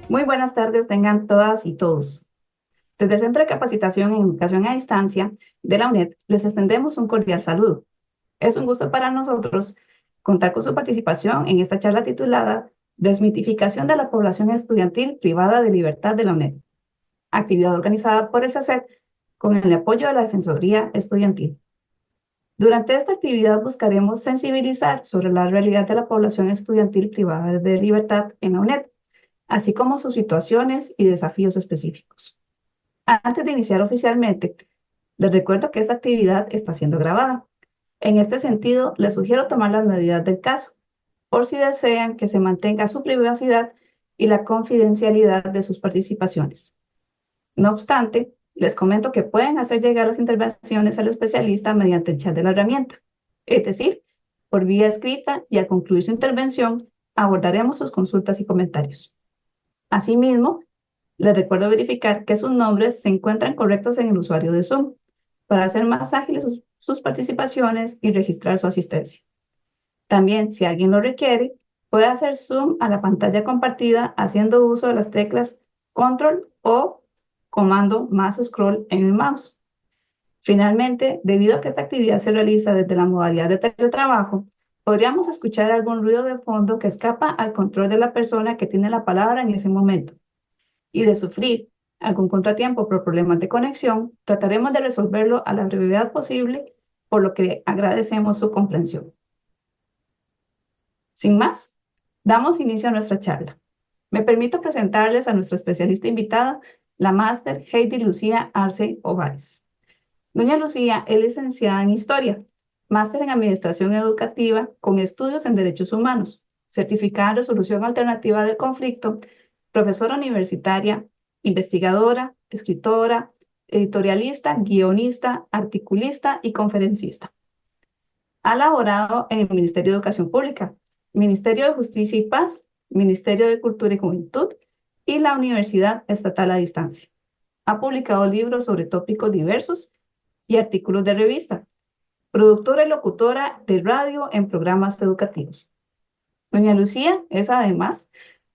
Muy buenas tardes, tengan todas y todos. Desde el Centro de Capacitación en Educación a Distancia de la UNED les extendemos un cordial saludo. Es un gusto para nosotros contar con su participación en esta charla titulada Desmitificación de la población estudiantil privada de libertad de la UNED, actividad organizada por el CACET con el apoyo de la Defensoría Estudiantil. Durante esta actividad buscaremos sensibilizar sobre la realidad de la población estudiantil privada de libertad en la UNED, así como sus situaciones y desafíos específicos. Antes de iniciar oficialmente, les recuerdo que esta actividad está siendo grabada. En este sentido, les sugiero tomar las medidas del caso, por si desean que se mantenga su privacidad y la confidencialidad de sus participaciones. No obstante, les comento que pueden hacer llegar las intervenciones al especialista mediante el chat de la herramienta, es decir, por vía escrita, y al concluir su intervención, abordaremos sus consultas y comentarios. Asimismo, les recuerdo verificar que sus nombres se encuentran correctos en el usuario de Zoom para hacer más ágiles sus participaciones y registrar su asistencia. También, si alguien lo requiere, puede hacer zoom a la pantalla compartida haciendo uso de las teclas Control o comando más scroll en el mouse. Finalmente, debido a que esta actividad se realiza desde la modalidad de teletrabajo, podríamos escuchar algún ruido de fondo que escapa al control de la persona que tiene la palabra en ese momento. Y de sufrir algún contratiempo por problemas de conexión, trataremos de resolverlo a la brevedad posible, por lo que agradecemos su comprensión. Sin más, damos inicio a nuestra charla. Me permito presentarles a nuestra especialista invitada, la máster Heidi Lucía Arce Ovares. Doña Lucía es licenciada en Historia, máster en Administración Educativa con estudios en Derechos Humanos, certificada en Resolución Alternativa del Conflicto, profesora universitaria, investigadora, escritora, editorialista, guionista, articulista y conferencista. Ha laborado en el Ministerio de Educación Pública, Ministerio de Justicia y Paz, Ministerio de Cultura y Juventud y la Universidad Estatal a Distancia. Ha publicado libros sobre tópicos diversos y artículos de revista. Productora y locutora de radio en programas educativos. Doña Lucía es además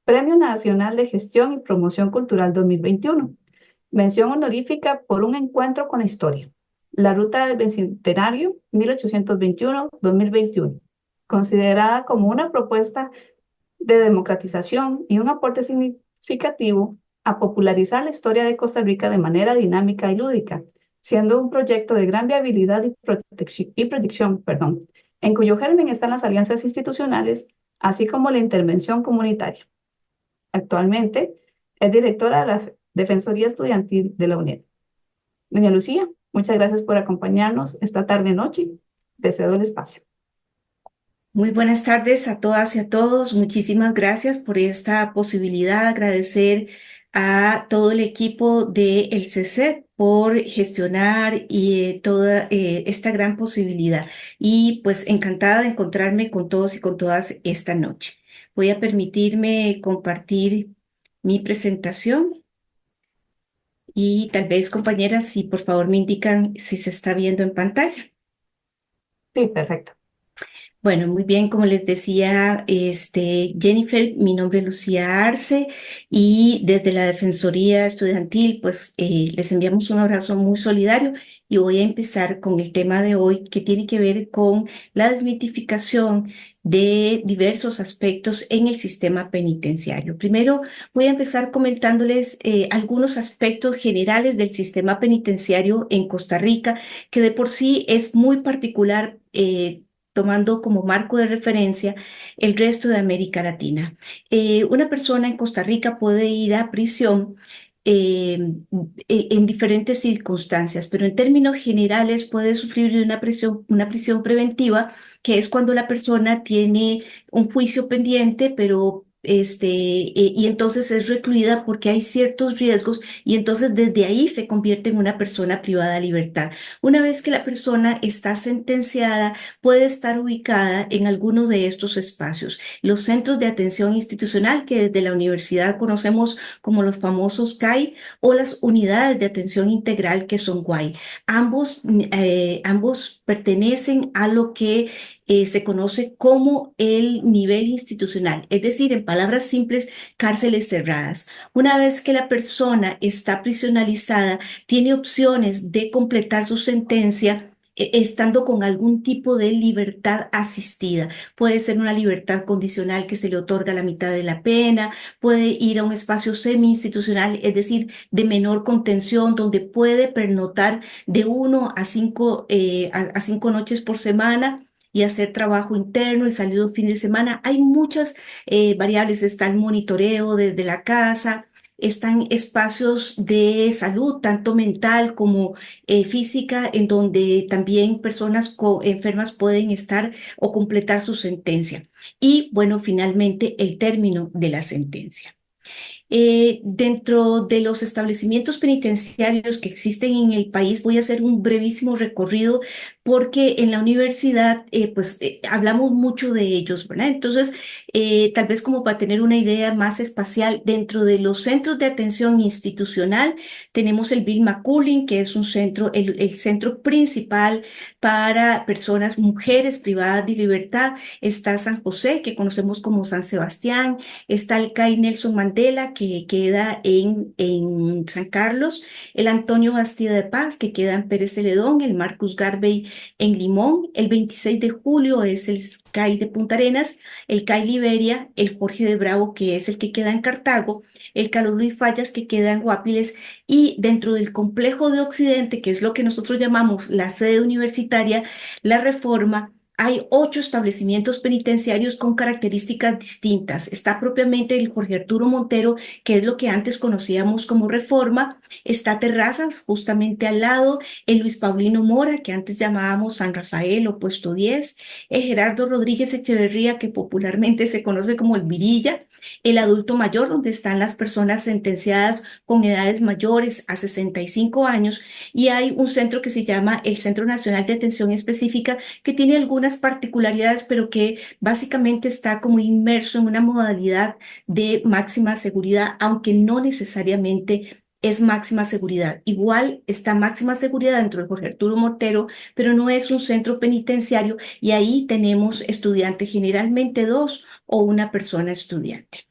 Premio Nacional de Gestión y Promoción Cultural 2021, mención honorífica por un encuentro con la historia, la Ruta del Bicentenario 1821-2021, considerada como una propuesta de democratización y un aporte significativo a popularizar la historia de Costa Rica de manera dinámica y lúdica, siendo un proyecto de gran viabilidad y proyección, en cuyo germen están las alianzas institucionales, así como la intervención comunitaria. Actualmente es directora de la Defensoría Estudiantil de la UNED. Doña Lucía, muchas gracias por acompañarnos esta tarde-noche. Deseo el espacio. Muy buenas tardes a todas y a todos. Muchísimas gracias por esta posibilidad. Agradecer a todo el equipo del CECET por gestionar toda esta gran posibilidad. Y pues encantada de encontrarme con todos y con todas esta noche. Voy a permitirme compartir mi presentación y tal vez, compañeras, si por favor me indican si se está viendo en pantalla. Sí, perfecto. Bueno, muy bien, como les decía, Jennifer, mi nombre es Lucía Arce y desde la Defensoría Estudiantil, pues les enviamos un abrazo muy solidario y voy a empezar con el tema de hoy que tiene que ver con la desmitificación de diversos aspectos en el sistema penitenciario. Primero, voy a empezar comentándoles algunos aspectos generales del sistema penitenciario en Costa Rica, que de por sí es muy particular. Tomando como marco de referencia el resto de América Latina. Una persona en Costa Rica puede ir a prisión eh, en diferentes circunstancias, pero en términos generales puede sufrir de una prisión preventiva, que es cuando la persona tiene un juicio pendiente, pero y entonces es recluida porque hay ciertos riesgos y entonces desde ahí se convierte en una persona privada de libertad. Una vez que la persona está sentenciada, puede estar ubicada en alguno de estos espacios. Los centros de atención institucional, que desde la universidad conocemos como los famosos CAI, o las unidades de atención integral, que son GUAI. Ambos pertenecen a lo que se conoce como el nivel institucional, es decir, en palabras simples, cárceles cerradas. Una vez que la persona está prisionalizada, tiene opciones de completar su sentencia estando con algún tipo de libertad asistida. Puede ser una libertad condicional que se le otorga la mitad de la pena, puede ir a un espacio semi-institucional, es decir, de menor contención, donde puede pernotar de 1 a 5 a 5 noches por semana y hacer trabajo interno y salir los fines de semana. Hay muchas variables, está el monitoreo desde la casa. Están espacios de salud, tanto mental como física, en donde también personas enfermas pueden estar o completar su sentencia. Y bueno, finalmente el término de la sentencia. Dentro de los establecimientos penitenciarios que existen en el país, voy a hacer un brevísimo recorrido porque en la universidad hablamos mucho de ellos, ¿verdad? Entonces, tal vez como para tener una idea más espacial, dentro de los centros de atención institucional tenemos el Bill McCullin, que es un centro, el centro principal para personas, mujeres privadas de libertad. Está San José, que conocemos como San Sebastián. Está el CAI Nelson Mandela, que queda en San Carlos, el Antonio Bastida de Paz, que queda en Pérez Celedón, el Marcus Garvey en Limón, el 26 de julio es el CAI de Punta Arenas, el CAI Liberia, el Jorge de Bravo, que es el que queda en Cartago, el Carlos Luis Fallas, que queda en Guapiles, y dentro del complejo de Occidente, que es lo que nosotros llamamos la sede universitaria, la Reforma. Hay 8 establecimientos penitenciarios con características distintas. Está propiamente el Jorge Arturo Montero, que es lo que antes conocíamos como Reforma. Está Terrazas, justamente al lado. El Luis Paulino Mora, que antes llamábamos San Rafael o Puesto 10. El Gerardo Rodríguez Echeverría, que popularmente se conoce como el Virilla. El Adulto Mayor, donde están las personas sentenciadas con edades mayores a 65 años. Y hay un centro que se llama el Centro Nacional de Atención Específica, que tiene algunas particularidades, pero que básicamente está como inmerso en una modalidad de máxima seguridad, aunque no necesariamente es máxima seguridad. Igual está máxima seguridad dentro del Jorge Arturo Mortero, pero no es un centro penitenciario y ahí tenemos estudiantes, generalmente 2 o 1 persona estudiante.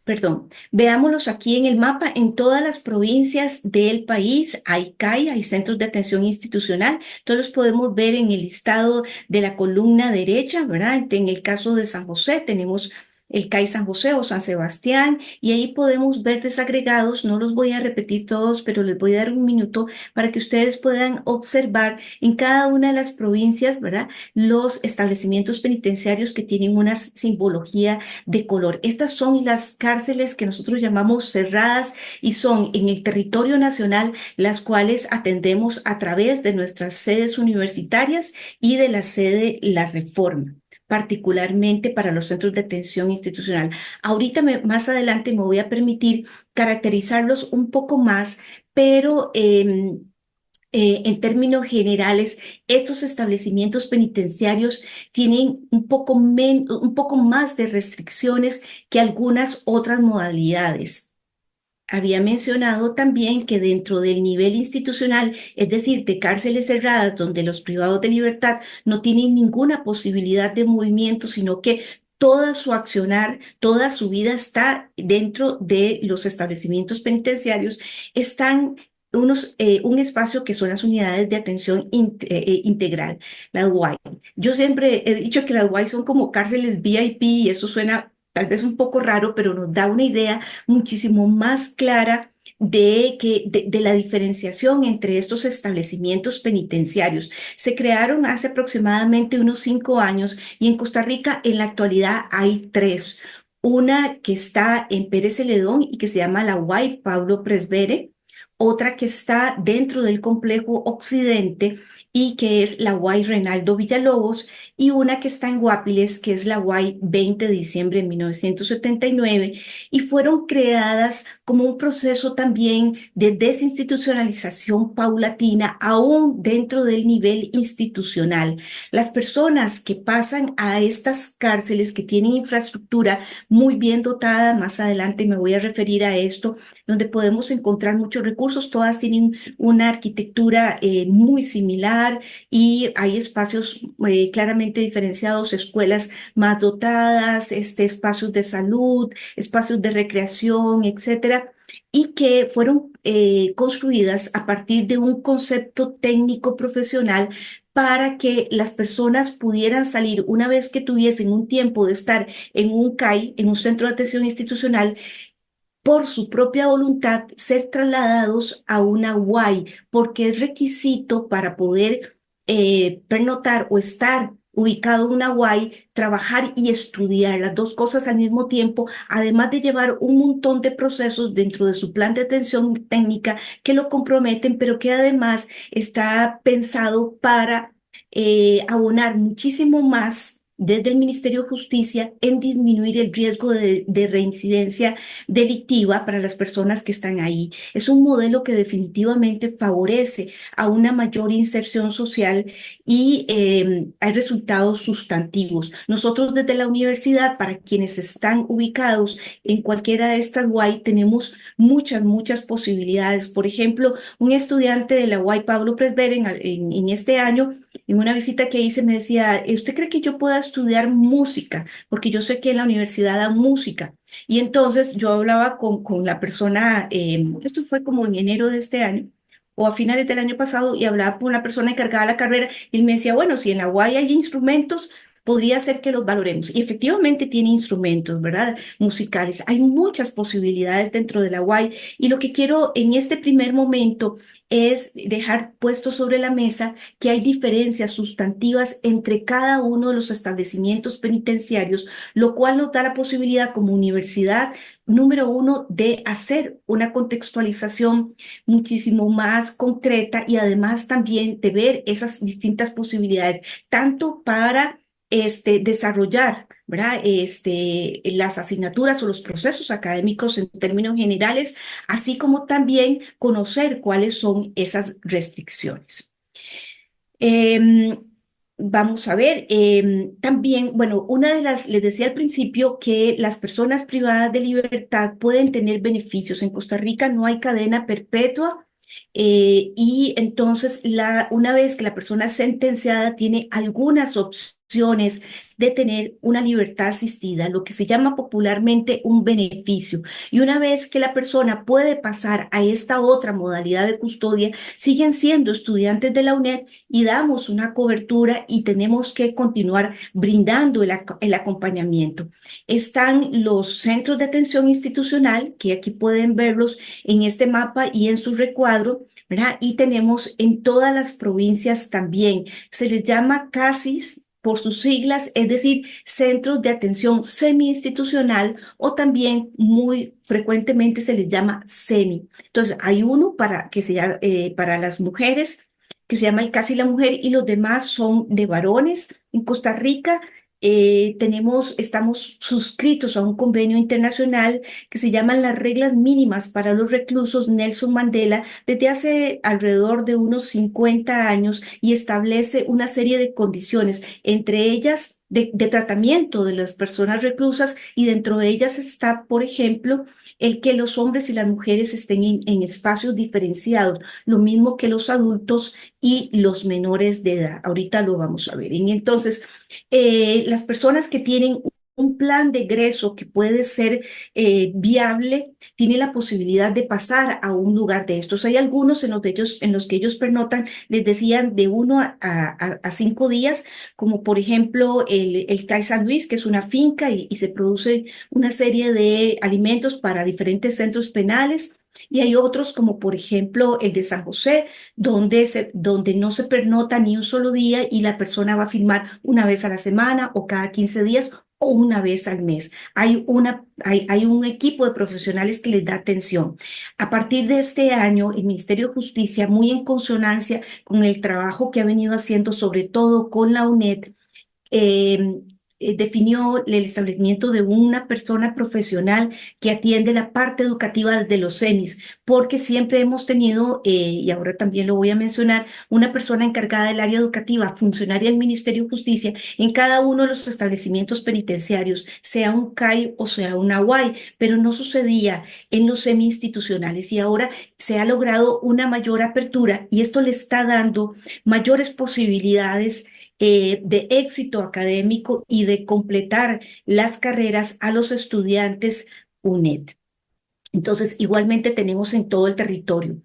Perdón, veámoslos aquí en el mapa. En todas las provincias del país hay CAI, hay centros de atención institucional. Todos los podemos ver en el listado de la columna derecha, ¿verdad? En el caso de San José tenemos el CAI San José o San Sebastián y ahí podemos ver desagregados. No los voy a repetir todos, pero les voy a dar un minuto para que ustedes puedan observar en cada una de las provincias, ¿verdad? Los establecimientos penitenciarios que tienen una simbología de color. Estas son las cárceles que nosotros llamamos cerradas y son en el territorio nacional, las cuales atendemos a través de nuestras sedes universitarias y de la sede La Reforma, particularmente para los centros de atención institucional. Ahorita más adelante me voy a permitir caracterizarlos un poco más, pero en términos generales, estos establecimientos penitenciarios tienen un poco más de restricciones que algunas otras modalidades. Había mencionado también que dentro del nivel institucional, es decir, de cárceles cerradas donde los privados de libertad no tienen ninguna posibilidad de movimiento, sino que toda su accionar, toda su vida está dentro de los establecimientos penitenciarios, están un espacio que son las unidades de atención integral, las UAI. Yo siempre he dicho que las UAI son como cárceles VIP y eso suena tal vez un poco raro, pero nos da una idea muchísimo más clara de la diferenciación entre estos establecimientos penitenciarios. Se crearon hace aproximadamente unos 5 años y en Costa Rica en la actualidad hay 3. Una que está en Pérez Celedón y que se llama la UAI Pablo Presbere, otra que está dentro del complejo Occidente y que es la UAI Reinaldo Villalobos, y una que está en Guapiles, que es la UAI 20 de diciembre de 1979, y fueron creadas como un proceso también de desinstitucionalización paulatina, aún dentro del nivel institucional. Las personas que pasan a estas cárceles que tienen infraestructura muy bien dotada, más adelante me voy a referir a esto, donde podemos encontrar muchos recursos, todas tienen una arquitectura muy similar y hay espacios claramente diferenciados, escuelas más dotadas, espacios de salud, espacios de recreación, etcétera, y que fueron construidas a partir de un concepto técnico profesional para que las personas pudieran salir una vez que tuviesen un tiempo de estar en un CAI, en un centro de atención institucional, por su propia voluntad ser trasladados a una UAI, porque es requisito para poder pernotar o estar ubicado en una UAI, trabajar y estudiar las dos cosas al mismo tiempo, además de llevar un montón de procesos dentro de su plan de atención técnica que lo comprometen, pero que además está pensado para abonar muchísimo más desde el Ministerio de Justicia en disminuir el riesgo de reincidencia delictiva para las personas que están ahí. Es un modelo que definitivamente favorece a una mayor inserción social y hay resultados sustantivos. Nosotros desde la universidad, para quienes están ubicados en cualquiera de estas UAI, tenemos muchas posibilidades. Por ejemplo, un estudiante de la UAI, Pablo Presber, en este año, en una visita que hice, me decía, ¿usted cree que yo pueda estudiar música? Porque yo sé que en la universidad dan música. Y entonces yo hablaba con la persona, esto fue como en enero de este año o a finales del año pasado, y hablaba con la persona encargada de la carrera y él me decía, bueno, si en la UAI hay instrumentos, podría ser que los valoremos. Y efectivamente tiene instrumentos, ¿verdad? Musicales. Hay muchas posibilidades dentro de la UAI y lo que quiero en este primer momento es dejar puesto sobre la mesa que hay diferencias sustantivas entre cada uno de los establecimientos penitenciarios, lo cual nos da la posibilidad como universidad, número uno, de hacer una contextualización muchísimo más concreta y además también de ver esas distintas posibilidades, tanto para desarrollar, ¿verdad? Las asignaturas o los procesos académicos en términos generales, así como también conocer cuáles son esas restricciones. Eh, Vamos a ver, también, bueno, les decía al principio que las personas privadas de libertad pueden tener beneficios. En Costa Rica no hay cadena perpetua. Y entonces, una vez que la persona es sentenciada, tiene algunas opciones de tener una libertad asistida, lo que se llama popularmente un beneficio. Y una vez que la persona puede pasar a esta otra modalidad de custodia, siguen siendo estudiantes de la UNED y damos una cobertura y tenemos que continuar brindando el acompañamiento. Están los centros de atención institucional, que aquí pueden verlos en este mapa y en su recuadro, ¿verdad? Y tenemos en todas las provincias también. Se les llama CASIS por sus siglas, es decir, centros de atención semi-institucional, o también muy frecuentemente se les llama SEMI. Entonces, hay uno para las mujeres, que se llama el CASI La Mujer, y los demás son de varones. En Costa Rica estamos suscritos a un convenio internacional que se llaman las reglas mínimas para los reclusos Nelson Mandela desde hace alrededor de unos 50 años, y establece una serie de condiciones, entre ellas de tratamiento de las personas reclusas, y dentro de ellas está, por ejemplo, el que los hombres y las mujeres estén en espacios diferenciados, lo mismo que los adultos y los menores de edad. Ahorita lo vamos a ver. Y entonces, las personas que tienen un plan de egreso que puede ser viable, tienen la posibilidad de pasar a un lugar de estos. Hay algunos en los que ellos pernotan, les decían, de 1 a 5 días, como por ejemplo el CAI San Luis, que es una finca y se produce una serie de alimentos para diferentes centros penales. Y hay otros, como por ejemplo el de San José, donde no se pernota ni un solo día y la persona va a firmar una vez a la semana o cada 15 días o una vez al mes. Hay un equipo de profesionales que les da atención. A partir de este año, el Ministerio de Justicia, muy en consonancia con el trabajo que ha venido haciendo, sobre todo con la UNED, eh, definió el establecimiento de una persona profesional que atiende la parte educativa desde los semis, porque siempre hemos tenido, y ahora también lo voy a mencionar, una persona encargada del área educativa, funcionaria del Ministerio de Justicia, en cada uno de los establecimientos penitenciarios, sea un CAI o sea una UAI, pero no sucedía en los semi-institucionales y ahora se ha logrado una mayor apertura y esto le está dando mayores posibilidades de éxito académico y de completar las carreras a los estudiantes UNED. Entonces, igualmente tenemos en todo el territorio,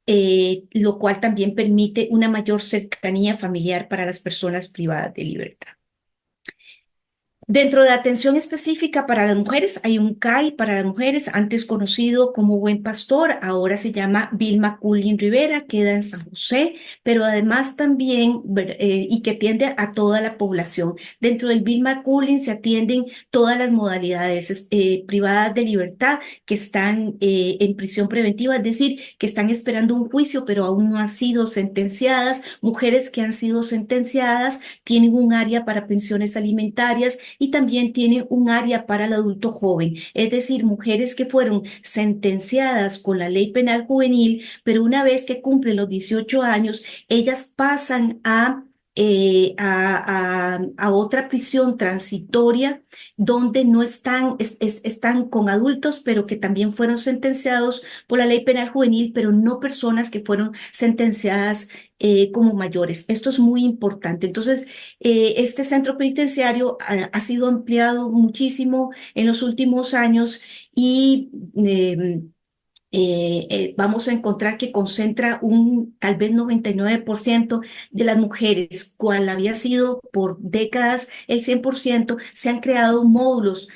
lo cual también permite una mayor cercanía familiar para las personas privadas de libertad. Dentro de la atención específica para las mujeres, hay un CAI para las mujeres, antes conocido como Buen Pastor, ahora se llama Vilma Cullen Rivera, queda en San José, pero además también, y que atiende a toda la población. Dentro del Vilma Cullen se atienden todas las modalidades privadas de libertad que están en prisión preventiva, es decir, que están esperando un juicio, pero aún no han sido sentenciadas, mujeres que han sido sentenciadas, tienen un área para pensiones alimentarias y también tienen un área para el adulto joven, es decir, mujeres que fueron sentenciadas con la ley penal juvenil, pero una vez que cumplen los 18 años, ellas pasan a otra prisión transitoria donde no están, están con adultos, pero que también fueron sentenciados por la ley penal juvenil, pero no personas que fueron sentenciadas como mayores. Esto es muy importante. Entonces, este centro penitenciario ha sido ampliado muchísimo en los últimos años y vamos a encontrar que concentra un tal vez 99% de las mujeres, cual había sido por décadas el 100%, se han creado módulos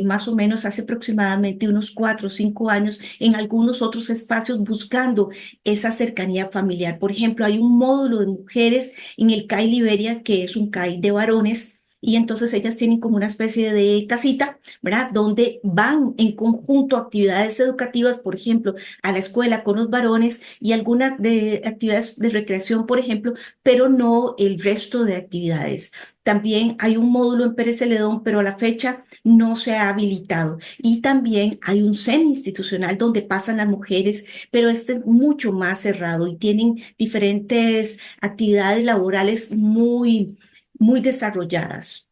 más o menos hace aproximadamente unos 4 o 5 años en algunos otros espacios buscando esa cercanía familiar. Por ejemplo, hay un módulo de mujeres en el CAI Liberia, que es un CAI de varones, y entonces ellas tienen como una especie de casita, ¿verdad? Donde van en conjunto a actividades educativas, por ejemplo, a la escuela con los varones y algunas de actividades de recreación, por ejemplo, pero no el resto de actividades. También hay un módulo en Pérez Celedón, pero a la fecha no se ha habilitado. Y también hay un semi-institucional donde pasan las mujeres, pero este es mucho más cerrado y tienen diferentes actividades laborales muy desarrolladas.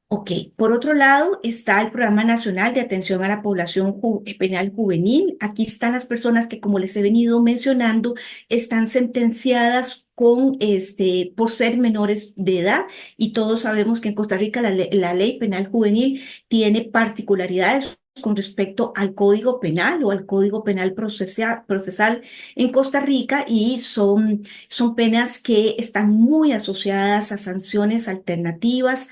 Ok, por otro lado está el Programa Nacional de Atención a la Población Penal Juvenil. Aquí están las personas que, como les he venido mencionando, están sentenciadas por ser menores de edad y todos sabemos que en Costa Rica la ley penal juvenil tiene particularidades con respecto al Código Penal o al Código Penal procesal en Costa Rica y son penas que están muy asociadas a sanciones alternativas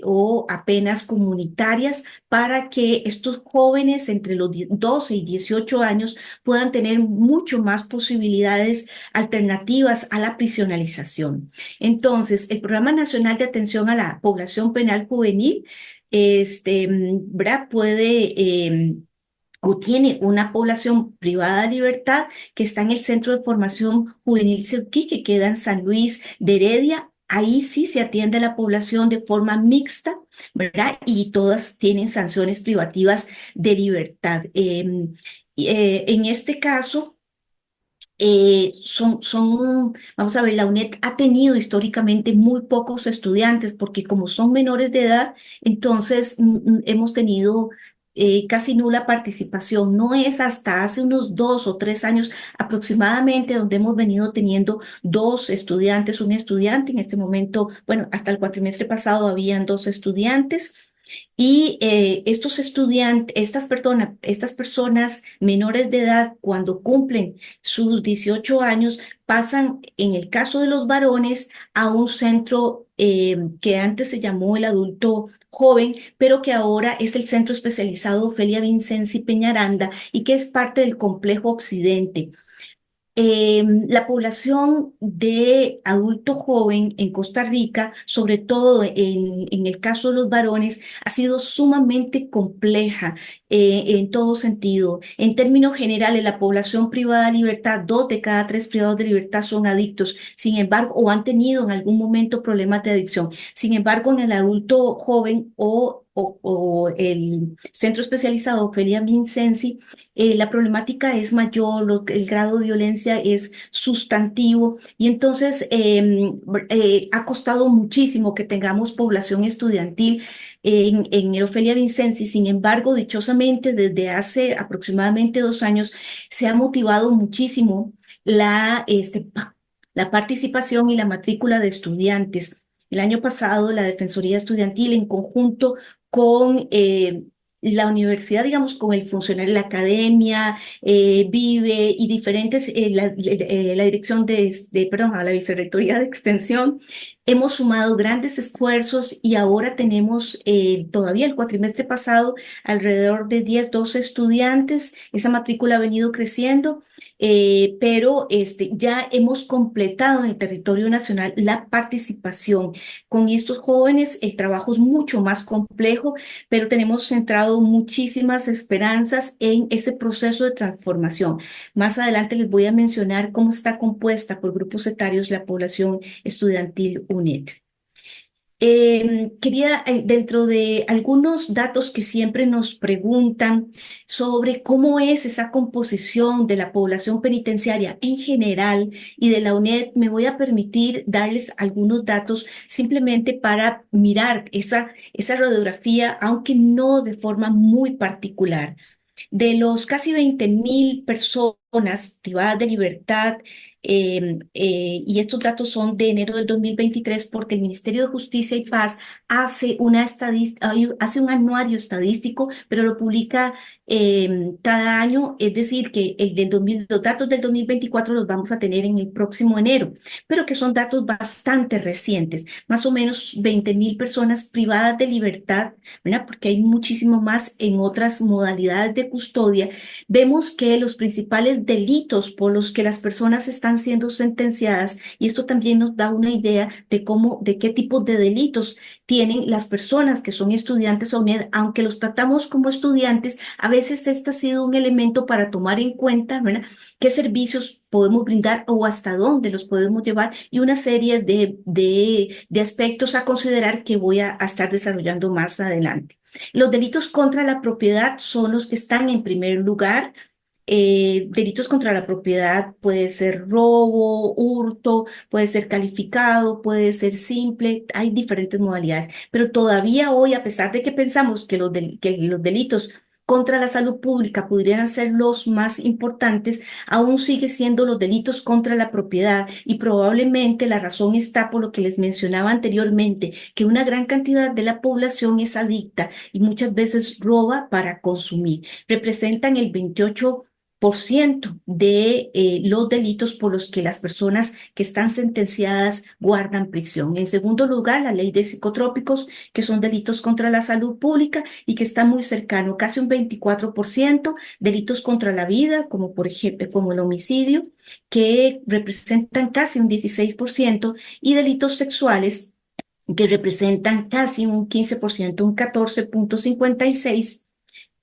o a penas comunitarias para que estos jóvenes entre los 12 y 18 años puedan tener mucho más posibilidades alternativas a la prisionalización. Entonces, el Programa Nacional de Atención a la Población Penal Juvenil ¿verdad? O tiene una población privada de libertad que está en el Centro de Formación Juvenil Seuquí, que queda en San Luis de Heredia. Ahí sí se atiende a la población de forma mixta, ¿verdad? Y todas tienen sanciones privativas de libertad. En este caso, vamos a ver, la UNED ha tenido históricamente muy pocos estudiantes porque como son menores de edad, entonces hemos tenido casi nula participación. No es hasta hace unos 2 o 3 años aproximadamente donde hemos venido teniendo 2 estudiantes, un estudiante. En este momento, bueno, hasta el cuatrimestre pasado habían 2 estudiantes. Y estos estudiantes, estas personas menores de edad, cuando cumplen sus 18 años, pasan, en el caso de los varones, a un centro que antes se llamó el adulto joven, pero que ahora es el Centro Especializado Ofelia Vincenzi Peñaranda y que es parte del Complejo Occidente. La población de adulto joven en Costa Rica, sobre todo en el caso de los varones, ha sido sumamente compleja en todo sentido. En términos generales, la población privada de libertad, 2 de cada 3 privados de libertad son adictos, sin embargo, o han tenido en algún momento problemas de adicción. Sin embargo, en el adulto joven o el centro especializado Ofelia Vincenzi, la problemática es mayor, el grado de violencia es sustantivo y entonces ha costado muchísimo que tengamos población estudiantil en el Ofelia Vincenzi. Sin embargo, dichosamente, desde hace aproximadamente 2 años se ha motivado muchísimo la participación y la matrícula de estudiantes. El año pasado, la Defensoría Estudiantil, en conjunto con la universidad, digamos, con el funcionario de la academia, Vive y diferentes, la dirección perdón, a la Vicerrectoría de Extensión, hemos sumado grandes esfuerzos y ahora tenemos todavía el cuatrimestre pasado alrededor de 10, 12 estudiantes. Esa matrícula ha venido creciendo. Pero ya hemos completado en el territorio nacional la participación con estos jóvenes. El trabajo es mucho más complejo, pero tenemos centrado muchísimas esperanzas en ese proceso de transformación. Más adelante les voy a mencionar cómo está compuesta por grupos etarios la población estudiantil UNED. Quería, dentro de algunos datos que siempre nos preguntan sobre cómo es esa composición de la población penitenciaria en general y de la UNED, me voy a permitir darles algunos datos simplemente para mirar esa radiografía, aunque no de forma muy particular. De los casi 20.000 personas privadas de libertad, y estos datos son de enero del 2023 porque el Ministerio de Justicia y Paz hace un anuario estadístico, pero lo publica cada año, es decir, que los datos del 2024 los vamos a tener en el próximo enero, pero que son datos bastante recientes, más o menos 20.000 personas privadas de libertad, ¿verdad? Porque hay muchísimo más en otras modalidades de custodia. Vemos que los principales delitos por los que las personas están siendo sentenciadas, y esto también nos da una idea de qué tipo de delitos tienen las personas que son estudiantes o UNED, aunque los tratamos como estudiantes, a veces este ha sido un elemento para tomar en cuenta, ¿verdad? Qué servicios podemos brindar o hasta dónde los podemos llevar y una serie de aspectos a considerar que voy a estar desarrollando más adelante. Los delitos contra la propiedad son los que están en primer lugar. Delitos contra la propiedad puede ser robo, hurto, puede ser calificado, puede ser simple, hay diferentes modalidades. Pero todavía hoy, a pesar de que pensamos que los delitos contra la salud pública pudieran ser los más importantes, aún sigue siendo los delitos contra la propiedad y probablemente la razón está por lo que les mencionaba anteriormente, que una gran cantidad de la población es adicta y muchas veces roba para consumir. Representan el 28% de los delitos por los que las personas que están sentenciadas guardan prisión. En segundo lugar, la ley de psicotrópicos, que son delitos contra la salud pública y que está muy cercano, casi un 24%, delitos contra la vida, como por ejemplo, como el homicidio, que representan casi un 16%, y delitos sexuales, que representan casi un 15%, un 14,56%.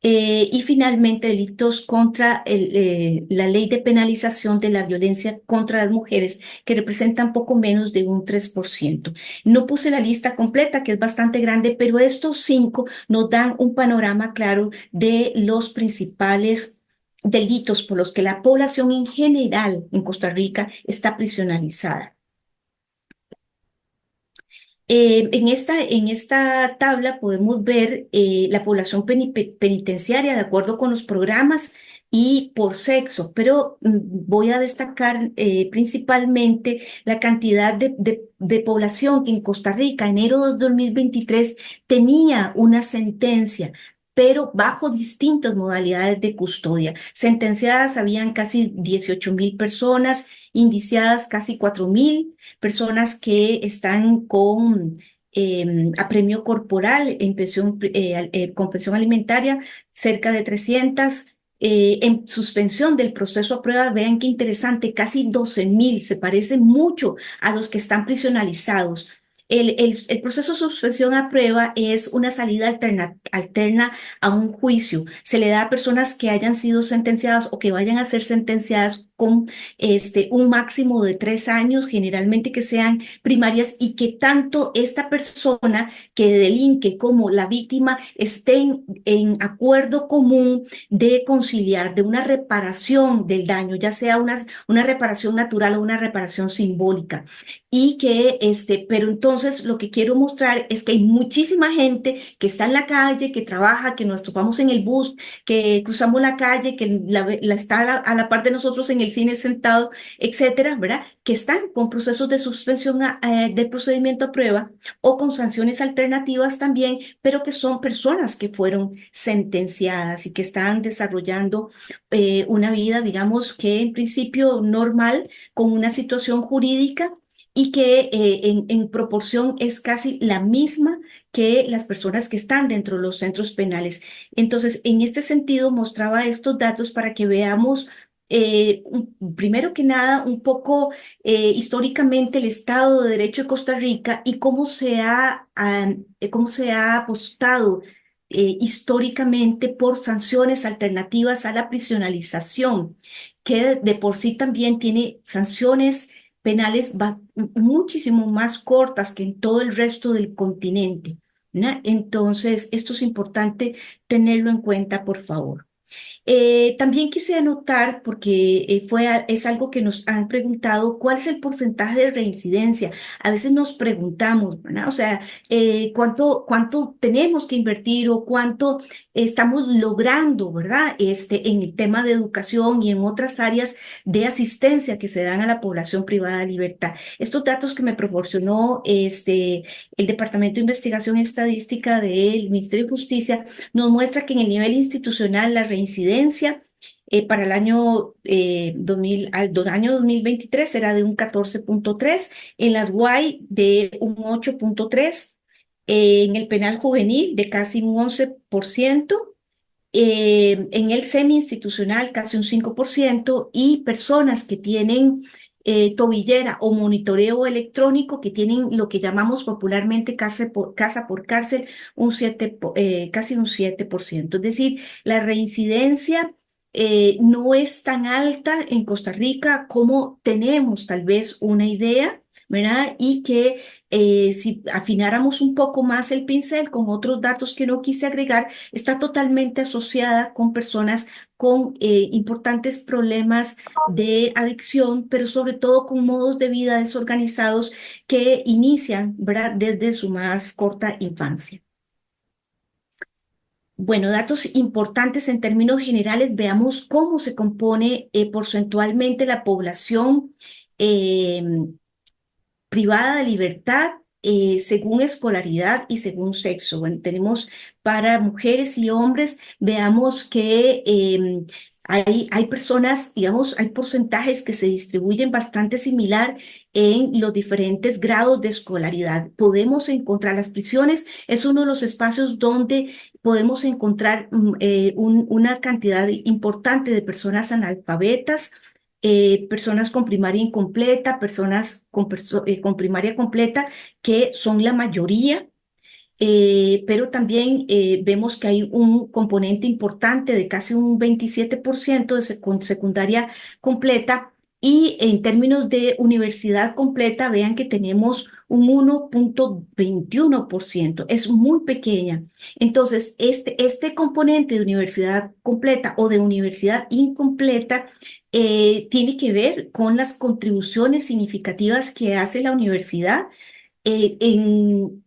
Y finalmente, delitos contra la ley de penalización de la violencia contra las mujeres, que representan poco menos de un 3%. No puse la lista completa, que es bastante grande, pero estos 5 nos dan un panorama claro de los principales delitos por los que la población en general en Costa Rica está prisionalizada. En esta tabla podemos ver la población penitenciaria de acuerdo con los programas y por sexo, pero voy a destacar principalmente la cantidad de población que en Costa Rica, enero de 2023, tenía una sentencia, pero bajo distintas modalidades de custodia. Sentenciadas habían casi 18.000 personas, indiciadas casi 4.000 personas que están con apremio corporal con pensión alimentaria, cerca de 300, en suspensión del proceso a prueba. Vean qué interesante, casi 12.000, se parece mucho a los que están prisionalizados. El proceso de suspensión a prueba es una salida alterna a un juicio. Se le da a personas que hayan sido sentenciadas o que vayan a ser sentenciadas con un máximo de 3 años, generalmente que sean primarias, y que tanto esta persona que delinque como la víctima estén en acuerdo común de conciliar, de una reparación del daño, ya sea una reparación natural o una reparación simbólica. Y que, pero entonces lo que quiero mostrar es que hay muchísima gente que está en la calle, que trabaja, que nos topamos en el bus, que cruzamos la calle, que está a la par de nosotros en el cine sentado, etcétera, ¿verdad? Que están con procesos de suspensión del procedimiento a prueba o con sanciones alternativas también, pero que son personas que fueron sentenciadas y que están desarrollando una vida, digamos que en principio normal, con una situación jurídica y que en proporción es casi la misma que las personas que están dentro de los centros penales. Entonces, en este sentido, mostraba estos datos para que veamos, primero que nada, un poco históricamente el Estado de Derecho de Costa Rica y cómo se ha apostado históricamente por sanciones alternativas a la prisionalización, que de por sí también tiene sanciones penales muchísimo más cortas que en todo el resto del continente, ¿no? Entonces, esto es importante tenerlo en cuenta, por favor. También quise anotar, porque es algo que nos han preguntado, ¿cuál es el porcentaje de reincidencia? A veces nos preguntamos, ¿verdad? O sea, ¿cuánto tenemos que invertir o cuánto estamos logrando, ¿verdad? En el tema de educación y en otras áreas de asistencia que se dan a la población privada de libertad. Estos datos que me proporcionó el Departamento de Investigación Estadística del Ministerio de Justicia nos muestra que en el nivel institucional la reincidencia para el año, 2000, año 2023 era de un 14.3, en las UAI de un 8.3, en el penal juvenil de casi un 11%, en el semi-institucional casi un 5%, y personas que tienen tobillera o monitoreo electrónico, que tienen lo que llamamos popularmente casa por cárcel, casi un 7%. Es decir, la reincidencia no es tan alta en Costa Rica como tenemos tal vez una idea, ¿verdad? Y que si afináramos un poco más el pincel con otros datos que no quise agregar, está totalmente asociada con personas con importantes problemas de adicción, pero sobre todo con modos de vida desorganizados que inician, ¿verdad?, desde su más corta infancia. Bueno, datos importantes en términos generales, veamos cómo se compone porcentualmente la población eh, privada de libertad, según escolaridad y según sexo. Bueno, tenemos para mujeres y hombres, veamos que hay personas, digamos, hay porcentajes que se distribuyen bastante similar en los diferentes grados de escolaridad. Podemos encontrar las prisiones, es uno de los espacios donde podemos encontrar una cantidad importante de personas analfabetas, personas con primaria incompleta, personas con primaria completa, que son la mayoría, pero también vemos que hay un componente importante de casi un 27% con secundaria completa, y en términos de universidad completa, vean que tenemos un 1.21%, es muy pequeña. Entonces, este componente de universidad completa o de universidad incompleta tiene que ver con las contribuciones significativas que hace la universidad de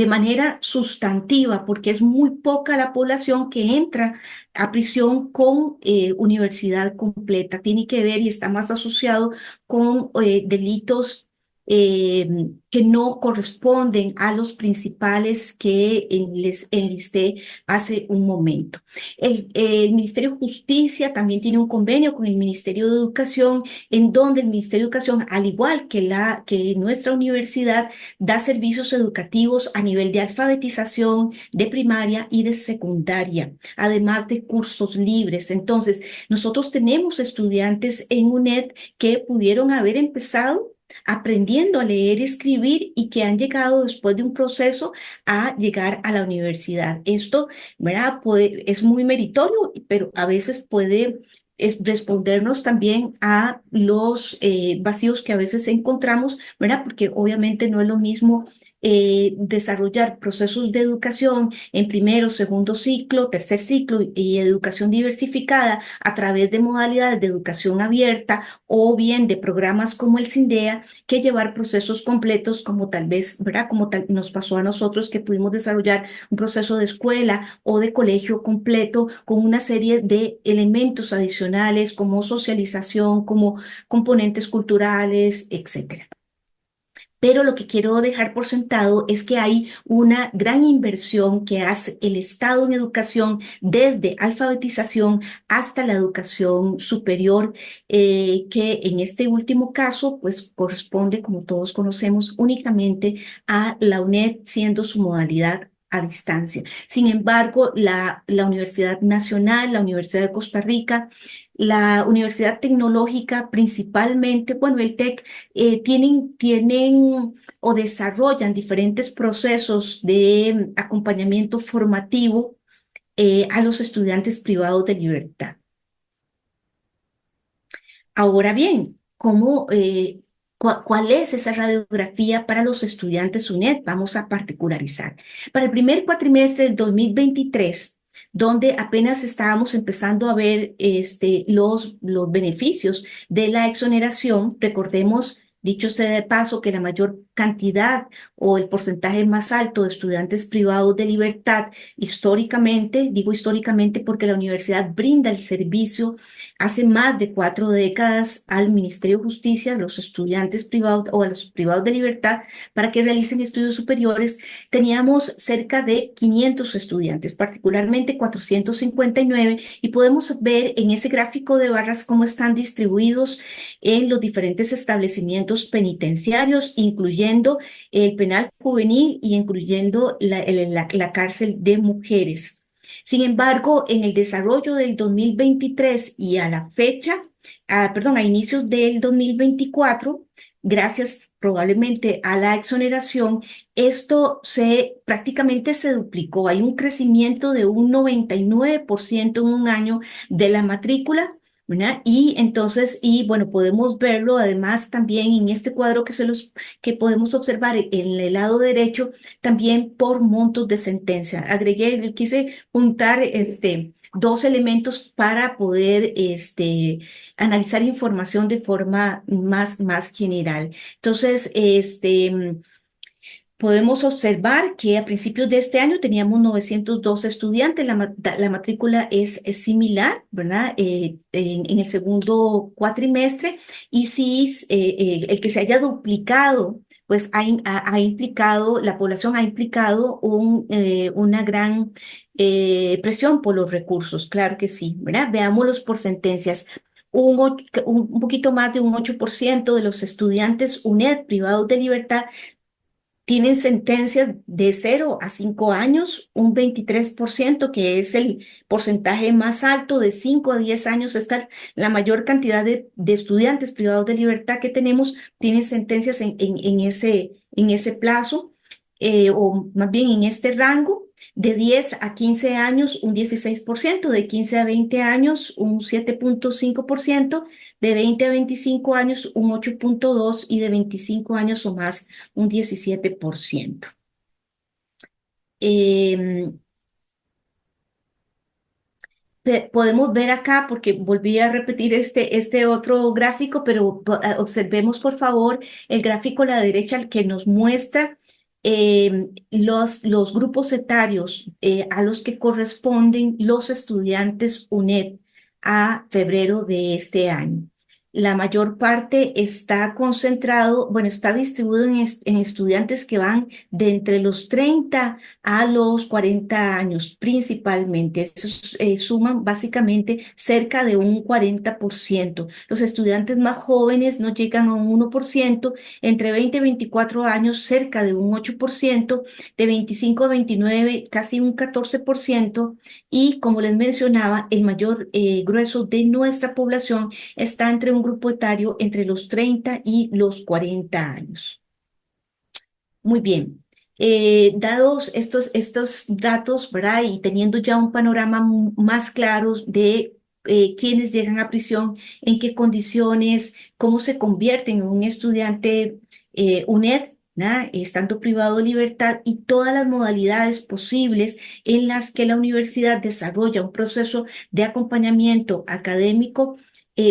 manera sustantiva, porque es muy poca la población que entra a prisión con universidad completa. Tiene que ver y está más asociado con delitos que no corresponden a los principales que les enlisté hace un momento. El Ministerio de Justicia también tiene un convenio con el Ministerio de Educación, en donde el Ministerio de Educación, al igual que nuestra universidad, da servicios educativos a nivel de alfabetización, de primaria y de secundaria, además de cursos libres. Entonces, nosotros tenemos estudiantes en UNED que pudieron haber empezado aprendiendo a leer y escribir y que han llegado después de un proceso a llegar a la universidad. Esto, ¿verdad? Es muy meritorio, pero a veces puede respondernos también a los vacíos que a veces encontramos, ¿verdad? Porque obviamente no es lo mismo desarrollar procesos de educación en primero, segundo ciclo, tercer ciclo y educación diversificada a través de modalidades de educación abierta o bien de programas como el CINDEA, que llevar procesos completos como tal vez, ¿verdad? Como nos pasó a nosotros que pudimos desarrollar un proceso de escuela o de colegio completo con una serie de elementos adicionales como socialización, como componentes culturales, etcétera. Pero lo que quiero dejar por sentado es que hay una gran inversión que hace el Estado en educación desde alfabetización hasta la educación superior, que en este último caso, pues corresponde, como todos conocemos, únicamente a la UNED siendo su modalidad a distancia. Sin embargo, la Universidad Nacional, la Universidad de Costa Rica, la Universidad Tecnológica principalmente, bueno, el TEC, tienen o desarrollan diferentes procesos de acompañamiento formativo a los estudiantes privados de libertad. Ahora bien, ¿cuál es esa radiografía para los estudiantes UNED? Vamos a particularizar. Para el primer cuatrimestre del 2023, donde apenas estábamos empezando a ver los beneficios de la exoneración, recordemos, dicho sea de paso, que la mayor cantidad o el porcentaje más alto de estudiantes privados de libertad históricamente, digo históricamente porque la universidad brinda el servicio hace más de 4 décadas al Ministerio de Justicia, a los estudiantes privados o a los privados de libertad para que realicen estudios superiores. Teníamos cerca de 500 estudiantes, particularmente 459, y podemos ver en ese gráfico de barras cómo están distribuidos en los diferentes establecimientos penitenciarios, incluyendo el penal juvenil y incluyendo la cárcel de mujeres. Sin embargo, en el desarrollo del 2023 y a la fecha, perdón, a inicios del 2024, gracias probablemente a la exoneración, esto prácticamente se duplicó. Hay un crecimiento de un 99% en un año de la matrícula, ¿verdad? Y entonces, y bueno, podemos verlo además también en este cuadro que podemos observar en el lado derecho, también por montos de sentencia. Quise juntar dos elementos para poder analizar información de forma más general. Entonces, podemos observar que a principios de este año teníamos 902 estudiantes, la matrícula es similar, ¿verdad? En el segundo cuatrimestre, y si el que se haya duplicado, pues ha implicado, la población ha implicado una gran presión por los recursos, claro que sí, ¿verdad? Veámoslos por sentencias. Un poquito más de un 8% de los estudiantes UNED privados de libertad tienen sentencias de 0 a 5 años, un 23%, que es el porcentaje más alto. De 5 a 10 años, la mayor cantidad de estudiantes privados de libertad que tenemos tienen sentencias en ese plazo, o más bien en este rango. De 10 a 15 años, un 16%, de 15 a 20 años, un 7,5%, de 20 a 25 años, un 8,2%, y de 25 años o más, un 17%. Podemos ver acá, porque volví a repetir este otro gráfico, pero observemos por favor el gráfico a la derecha, el que nos muestra los grupos etarios a los que corresponden los estudiantes UNED a febrero de este año. la mayor parte está concentrado, bueno, está distribuido en estudiantes que van de entre los 30 a los 40 años principalmente. Esos suman básicamente cerca de un 40%. Los estudiantes más jóvenes no llegan a un 1%, entre 20 y 24 años cerca de un 8%, de 25 a 29 casi un 14%, y como les mencionaba, el mayor grueso de nuestra población está entre un grupo etario entre los 30 y los 40 años. Muy bien. Dados estos datos, ¿verdad? Y teniendo ya un panorama más claro de quiénes llegan a prisión, en qué condiciones, cómo se convierten en un estudiante UNED, ¿verdad? Estando privado de libertad, y todas las modalidades posibles en las que la universidad desarrolla un proceso de acompañamiento académico.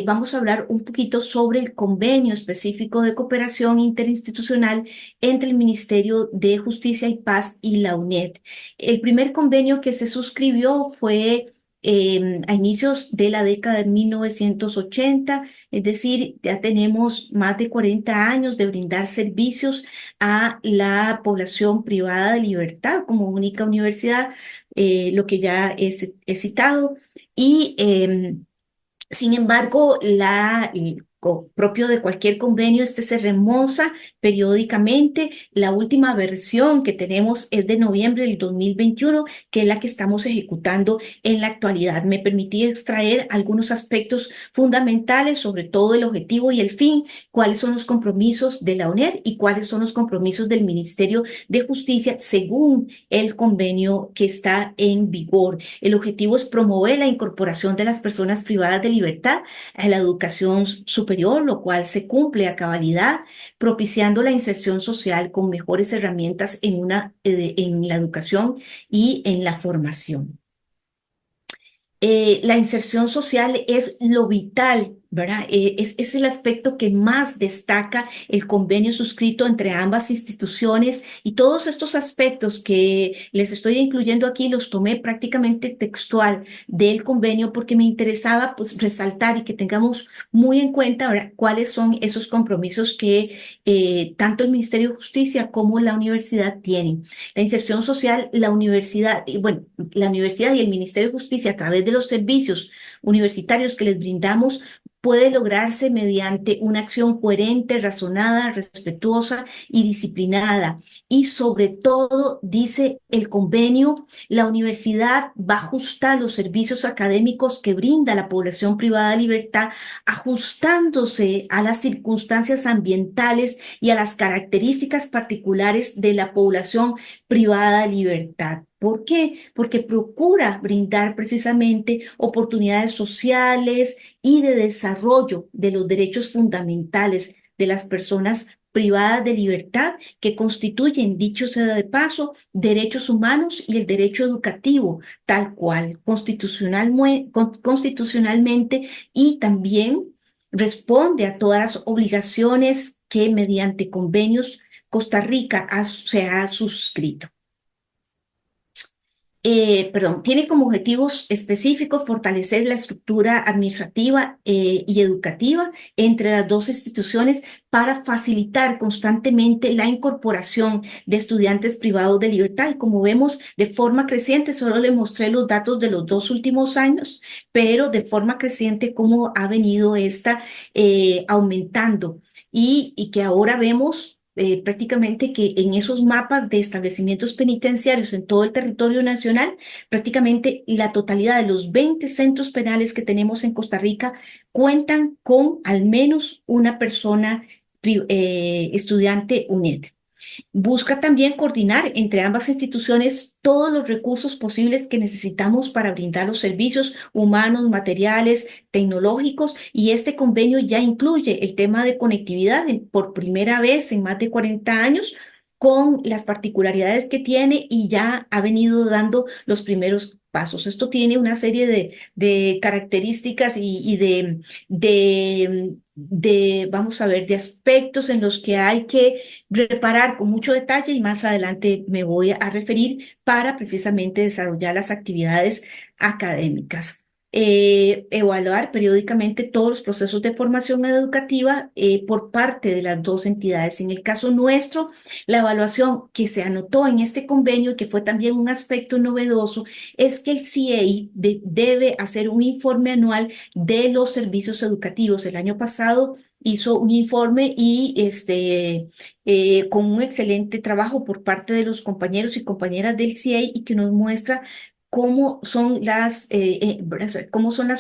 Vamos a hablar un poquito sobre el convenio específico de cooperación interinstitucional entre el Ministerio de Justicia y Paz y la UNED. El primer convenio que se suscribió fue a inicios de la década de 1980, es decir, ya tenemos más de 40 años de brindar servicios a la población privada de libertad como única universidad, lo que ya he citado. Y sin embargo, propio de cualquier convenio, este se remoza periódicamente. La última versión que tenemos es de noviembre del 2021, que es la que estamos ejecutando en la actualidad. Me permití extraer algunos aspectos fundamentales, sobre todo el objetivo y el fin, cuáles son los compromisos de la UNED y cuáles son los compromisos del Ministerio de Justicia según el convenio que está en vigor. El objetivo es promover la incorporación de las personas privadas de libertad a la educación superior, lo cual se cumple a cabalidad, propiciando la inserción social con mejores herramientas en la educación y en la formación. La inserción social es lo vital, ¿verdad? Es el aspecto que más destaca el convenio suscrito entre ambas instituciones, y todos estos aspectos que les estoy incluyendo aquí los tomé prácticamente textual del convenio porque me interesaba pues resaltar y que tengamos muy en cuenta, ¿verdad?, cuáles son esos compromisos que tanto el Ministerio de Justicia como la universidad tienen. La inserción social, la universidad y el Ministerio de Justicia, a través de los servicios universitarios que les brindamos, puede lograrse mediante una acción coherente, razonada, respetuosa y disciplinada. Y sobre todo, dice el convenio, la universidad va a ajustar los servicios académicos que brinda la población privada de libertad, ajustándose a las circunstancias ambientales y a las características particulares de la población privada de libertad. ¿Por qué? Porque procura brindar precisamente oportunidades sociales y de desarrollo de los derechos fundamentales de las personas privadas de libertad, que constituyen, dicho sea de paso, derechos humanos y el derecho educativo, tal cual, constitucionalmente, y también responde a todas las obligaciones que mediante convenios Costa Rica se ha suscrito. Tiene como objetivos específicos fortalecer la estructura administrativa y educativa entre las dos instituciones para facilitar constantemente la incorporación de estudiantes privados de libertad. Y como vemos, de forma creciente, solo le mostré los datos de los 2 últimos años, pero de forma creciente cómo ha venido esta aumentando, y que ahora vemos prácticamente que en esos mapas de establecimientos penitenciarios en todo el territorio nacional, prácticamente la totalidad de los 20 centros penales que tenemos en Costa Rica cuentan con al menos una persona estudiante UNED. Busca también coordinar entre ambas instituciones todos los recursos posibles que necesitamos para brindar los servicios humanos, materiales, tecnológicos, y este convenio ya incluye el tema de conectividad por primera vez en más de 40 años, con las particularidades que tiene, y ya ha venido dando los primeros pasos. Esto tiene una serie de características y vamos a ver, de aspectos en los que hay que reparar con mucho detalle, y más adelante me voy a referir para precisamente desarrollar las actividades académicas. evaluar periódicamente todos los procesos de formación educativa por parte de las dos entidades. En el caso nuestro, la evaluación que se anotó en este convenio, que fue también un aspecto novedoso, es que el CIEI debe hacer un informe anual de los servicios educativos. El año pasado hizo un informe y con un excelente trabajo por parte de los compañeros y compañeras del CIEI y que nos muestra cómo son las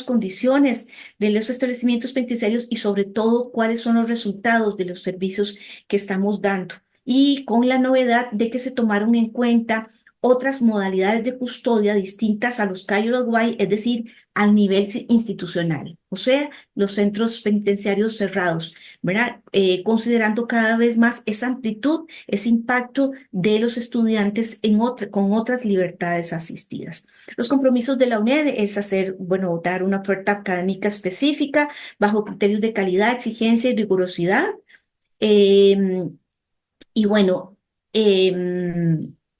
condiciones de los establecimientos penitenciarios y sobre todo cuáles son los resultados de los servicios que estamos dando. Y con la novedad de que se tomaron en cuenta otras modalidades de custodia distintas a los CAI, es decir, al nivel institucional, o sea, los centros penitenciarios cerrados, ¿verdad? Considerando cada vez más esa amplitud, ese impacto de los estudiantes con otras libertades asistidas. Los compromisos de la UNED es dar una oferta académica específica bajo criterios de calidad, exigencia y rigurosidad. Eh, y bueno,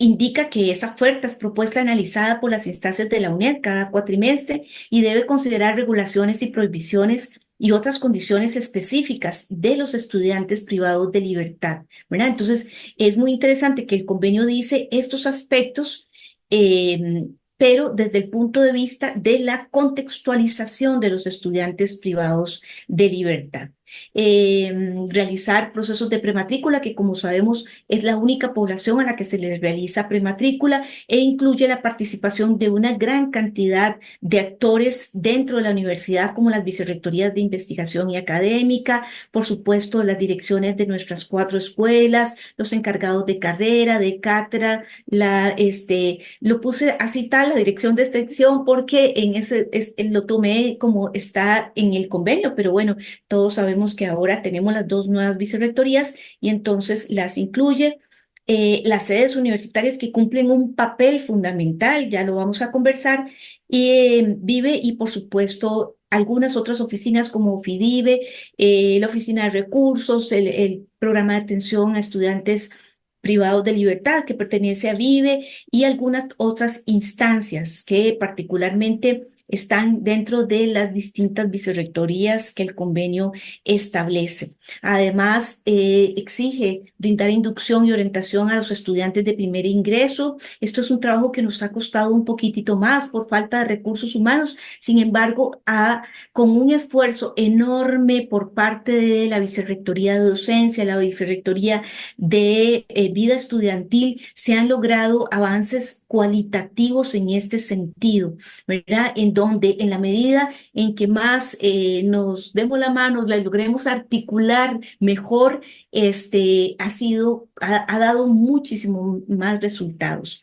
indica que esa oferta es propuesta analizada por las instancias de la UNED cada cuatrimestre y debe considerar regulaciones y prohibiciones y otras condiciones específicas de los estudiantes privados de libertad, ¿verdad? Entonces, es muy interesante que el convenio dice estos aspectos, pero desde el punto de vista de la contextualización de los estudiantes privados de libertad. Realizar procesos de prematrícula, que como sabemos es la única población a la que se le realiza prematrícula e incluye la participación de una gran cantidad de actores dentro de la universidad, como las vicerrectorías de investigación y académica, por supuesto las direcciones de nuestras 4 escuelas, los encargados de carrera, de cátedra, lo puse así tal, la dirección de extensión, porque lo tomé como está en el convenio, pero bueno, todos sabemos que ahora tenemos las 2 nuevas vicerrectorías y entonces las incluye. Las sedes universitarias que cumplen un papel fundamental, ya lo vamos a conversar, y Vive y por supuesto algunas otras oficinas como FIDIBE, la Oficina de Recursos, el Programa de Atención a Estudiantes Privados de Libertad que pertenece a Vive y algunas otras instancias que particularmente están dentro de las distintas vicerrectorías que el convenio establece. Además, exige brindar inducción y orientación a los estudiantes de primer ingreso. Esto es un trabajo que nos ha costado un poquitito más por falta de recursos humanos. Sin embargo, con un esfuerzo enorme por parte de la Vicerrectoría de Docencia, la Vicerrectoría de Vida Estudiantil, se han logrado avances cualitativos en este sentido, ¿verdad? En donde en la medida en que más nos demos la mano, la logremos articular mejor, ha dado muchísimo más resultados.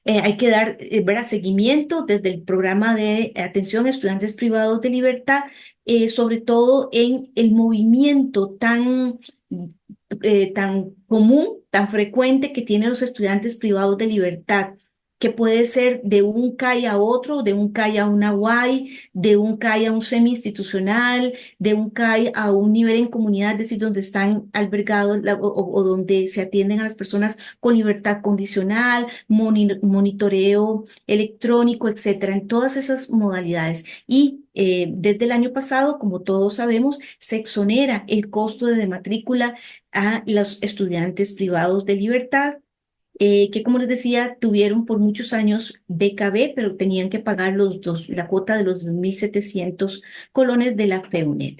Hay que dar, ¿verdad?, seguimiento desde el programa de atención a estudiantes privados de libertad, sobre todo en el movimiento tan común, tan frecuente que tienen los estudiantes privados de libertad, que puede ser de un CAI a otro, de un CAI a una UAI, de un CAI a un semi-institucional, de un CAI a un nivel en comunidad, es decir, donde están albergados o donde se atienden a las personas con libertad condicional, monitoreo electrónico, etcétera, en todas esas modalidades. Y desde el año pasado, como todos sabemos, se exonera el costo de matrícula a los estudiantes privados de libertad, que como les decía, tuvieron por muchos años BKB, pero tenían que pagar la cuota de los 2.700 colones de la FEUNED.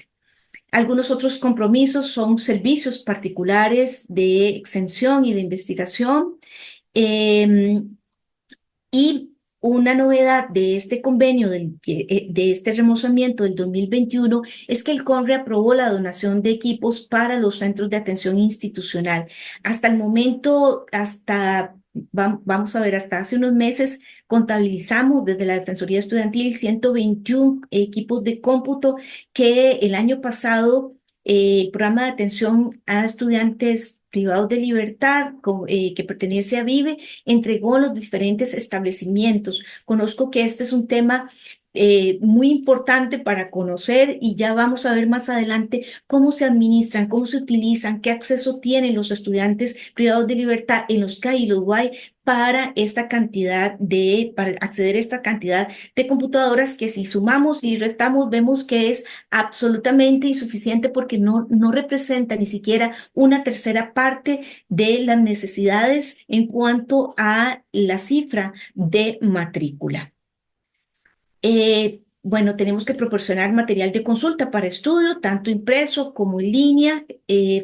Algunos otros compromisos son servicios particulares de extensión y de investigación. eh, y una novedad de este convenio, de este remozamiento del 2021, es que el CONRE aprobó la donación de equipos para los centros de atención institucional. Hasta el momento, vamos a ver, hasta hace unos meses contabilizamos desde la Defensoría Estudiantil 121 equipos de cómputo que el año pasado el programa de atención a estudiantes privados de libertad que pertenece a Vive entregó los diferentes establecimientos. Conozco que este es un tema muy importante para conocer y ya vamos a ver más adelante cómo se administran, cómo se utilizan, qué acceso tienen los estudiantes privados de libertad en los CAI y los UAI para acceder a esta cantidad de computadoras que si sumamos y restamos vemos que es absolutamente insuficiente porque no representa ni siquiera una tercera parte de las necesidades en cuanto a la cifra de matrícula. Bueno, tenemos que proporcionar material de consulta para estudio, tanto impreso como en línea,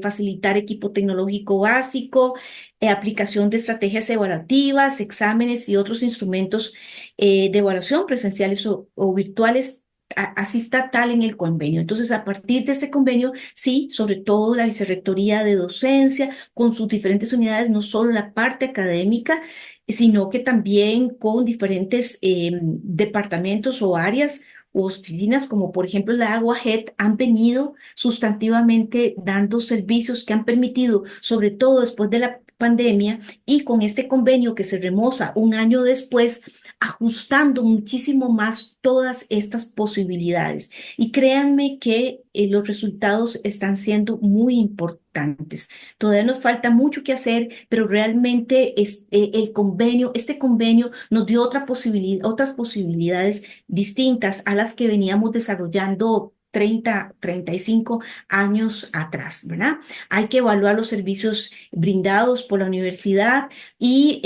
facilitar equipo tecnológico básico, aplicación de estrategias evaluativas, exámenes y otros instrumentos de evaluación presenciales o virtuales. Así está tal en el convenio. Entonces, a partir de este convenio, sí, sobre todo la Vicerrectoría de Docencia, con sus diferentes unidades, no solo la parte académica, sino que también con diferentes departamentos o áreas u oficinas, como por ejemplo la Aguajet, han venido sustantivamente dando servicios que han permitido, sobre todo después de la pandemia y con este convenio que se remoza un año después, ajustando muchísimo más todas estas posibilidades. Y créanme que los resultados están siendo muy importantes. Todavía nos falta mucho que hacer, pero realmente este convenio nos dio otras posibilidades distintas a las que veníamos desarrollando 35 años atrás, ¿verdad? Hay que evaluar los servicios brindados por la universidad y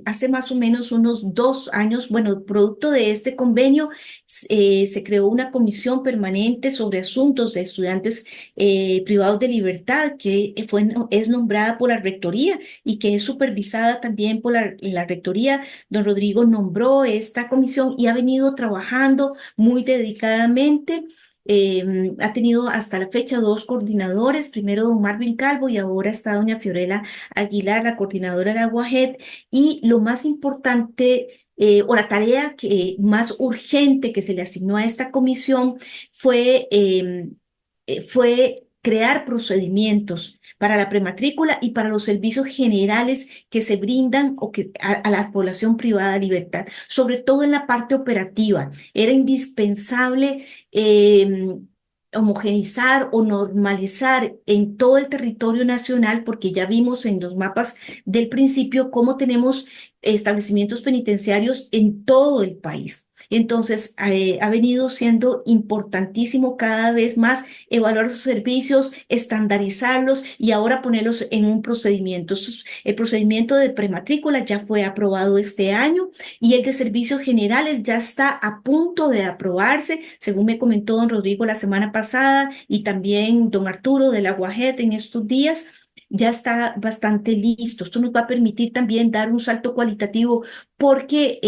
hace más o menos unos 2 años, bueno, producto de este convenio, se creó una comisión permanente sobre asuntos de estudiantes privados de libertad es nombrada por la rectoría y que es supervisada también por la rectoría. Don Rodrigo nombró esta comisión y ha venido trabajando muy dedicadamente. Ha tenido hasta la fecha 2 coordinadores, primero don Marvin Calvo y ahora está doña Fiorella Aguilar, la coordinadora de la UAGED. Y lo más importante o la tarea más urgente que se le asignó a esta comisión fue crear procedimientos para la prematrícula y para los servicios generales que se brindan a la población privada de libertad, sobre todo en la parte operativa. Era indispensable homogenizar o normalizar en todo el territorio nacional, porque ya vimos en los mapas del principio cómo tenemos establecimientos penitenciarios en todo el país. Entonces, ha venido siendo importantísimo cada vez más evaluar sus servicios, estandarizarlos y ahora ponerlos en un procedimiento. El procedimiento de prematrícula ya fue aprobado este año y el de servicios generales ya está a punto de aprobarse, según me comentó don Rodrigo la semana pasada y también don Arturo de la UAGET en estos días. Ya está bastante listo. Esto nos va a permitir también dar un salto cualitativo porque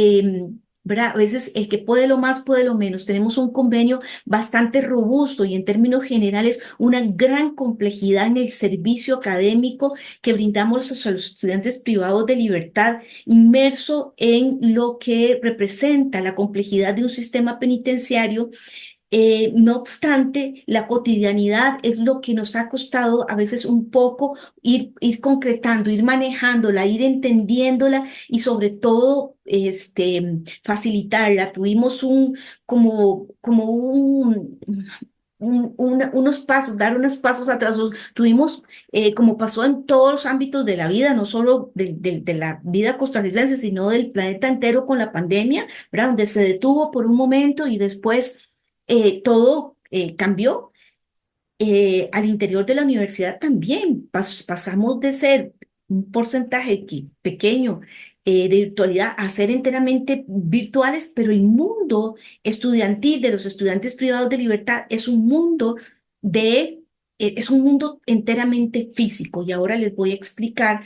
¿verdad? A veces el que puede lo más puede lo menos. Tenemos un convenio bastante robusto y en términos generales una gran complejidad en el servicio académico que brindamos a los estudiantes privados de libertad, inmerso en lo que representa la complejidad de un sistema penitenciario. No obstante, la cotidianidad es lo que nos ha costado a veces un poco ir concretando, ir manejándola, ir entendiéndola y sobre todo facilitarla. Tuvimos como unos pasos, dar unos pasos atrás. Tuvimos, como pasó en todos los ámbitos de la vida, no solo de la vida costarricense, sino del planeta entero con la pandemia, ¿verdad? Donde se detuvo por un momento y después todo cambió. Al interior de la universidad también pasamos de ser un porcentaje pequeño de virtualidad a ser enteramente virtuales, pero el mundo estudiantil de los estudiantes privados de libertad es un mundo enteramente físico y ahora les voy a explicar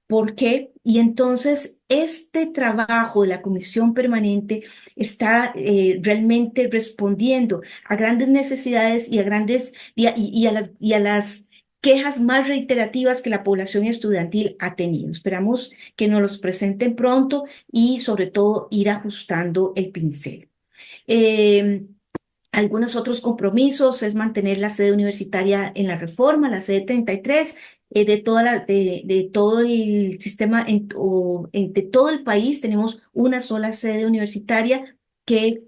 por qué. Y entonces este trabajo de la comisión permanente está realmente respondiendo a grandes necesidades y a las quejas más reiterativas que la población estudiantil ha tenido. Esperamos que nos los presenten pronto y sobre todo ir ajustando el pincel. Eh, Algunos otros compromisos es mantener la sede universitaria en la reforma, la sede 33, de todo el sistema, de todo el país tenemos una sola sede universitaria que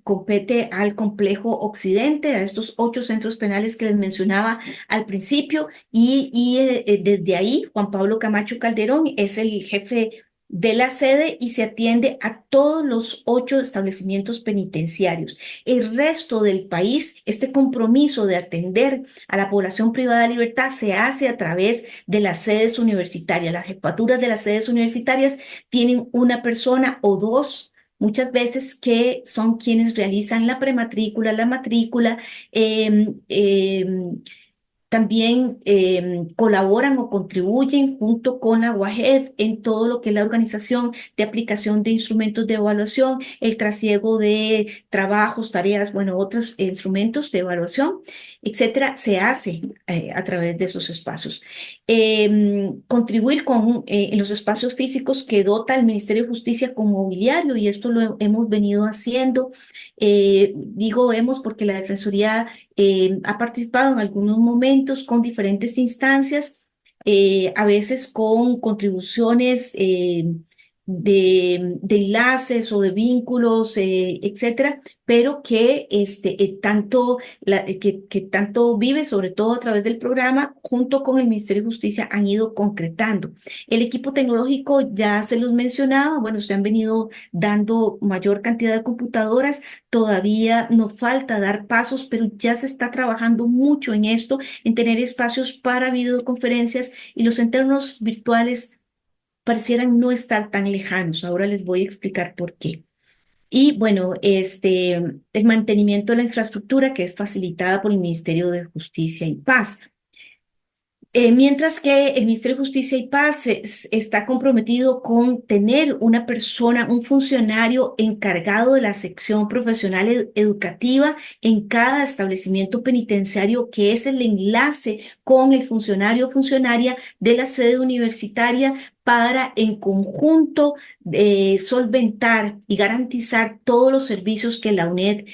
compete al complejo Occidente, a estos 8 centros penales que les mencionaba al principio, y desde ahí Juan Pablo Camacho Calderón es el jefe de la sede y se atiende a todos los 8 establecimientos penitenciarios. El resto del país, este compromiso de atender a la población privada de libertad se hace a través de las sedes universitarias. Las jefaturas de las sedes universitarias tienen una persona o dos, muchas veces, que son quienes realizan la prematrícula, la matrícula, em, em, también colaboran o contribuyen junto con la UAGED en todo lo que es la organización de aplicación de instrumentos de evaluación, el trasiego de trabajos, tareas, bueno, otros instrumentos de evaluación, etcétera, se hace a través de esos espacios. Contribuir en los espacios físicos que dota el Ministerio de Justicia con mobiliario, y esto lo hemos venido haciendo. Digo hemos porque la Defensoría ha participado en algunos momentos con diferentes instancias, a veces con contribuciones de enlaces o de vínculos, etcétera, pero que tanto Vive, sobre todo a través del programa, junto con el Ministerio de Justicia, han ido concretando. El equipo tecnológico ya se los mencionaba, bueno, se han venido dando mayor cantidad de computadoras. Todavía nos falta dar pasos, pero ya se está trabajando mucho en esto, en tener espacios para videoconferencias, y los entornos virtuales parecieran no estar tan lejanos. Ahora les voy a explicar por qué. Y bueno, el mantenimiento de la infraestructura, que es facilitada por el Ministerio de Justicia y Paz. Mientras que el Ministerio de Justicia y Paz está comprometido con tener una persona, un funcionario encargado de la sección profesional educativa en cada establecimiento penitenciario, que es el enlace con el funcionario o funcionaria de la sede universitaria para en conjunto solventar y garantizar todos los servicios que la UNED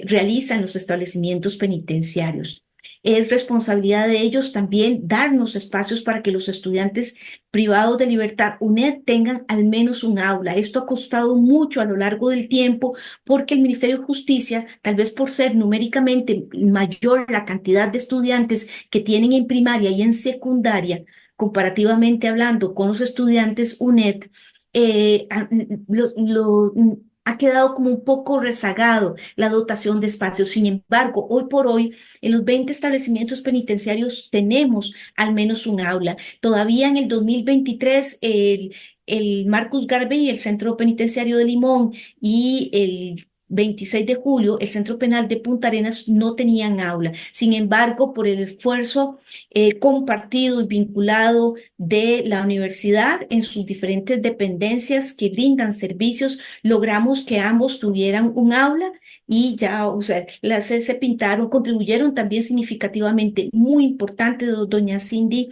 realiza en los establecimientos penitenciarios. Es responsabilidad de ellos también darnos espacios para que los estudiantes privados de libertad UNED tengan al menos un aula. Esto ha costado mucho a lo largo del tiempo, porque el Ministerio de Justicia, tal vez por ser numéricamente mayor la cantidad de estudiantes que tienen en primaria y en secundaria, comparativamente hablando con los estudiantes UNED, eh, lo, ha quedado como un poco rezagado la dotación de espacios. Sin embargo, hoy por hoy, en los 20 establecimientos penitenciarios tenemos al menos un aula. Todavía en el 2023, el Marcus Garvey, el Centro Penitenciario de Limón, y el 26 de julio, el Centro Penal de Punta Arenas no tenían aula. Sin embargo, por el esfuerzo compartido y vinculado de la universidad en sus diferentes dependencias que brindan servicios, logramos que ambos tuvieran un aula, y ya, o sea, se pintaron, contribuyeron también significativamente, muy importante, doña Cindy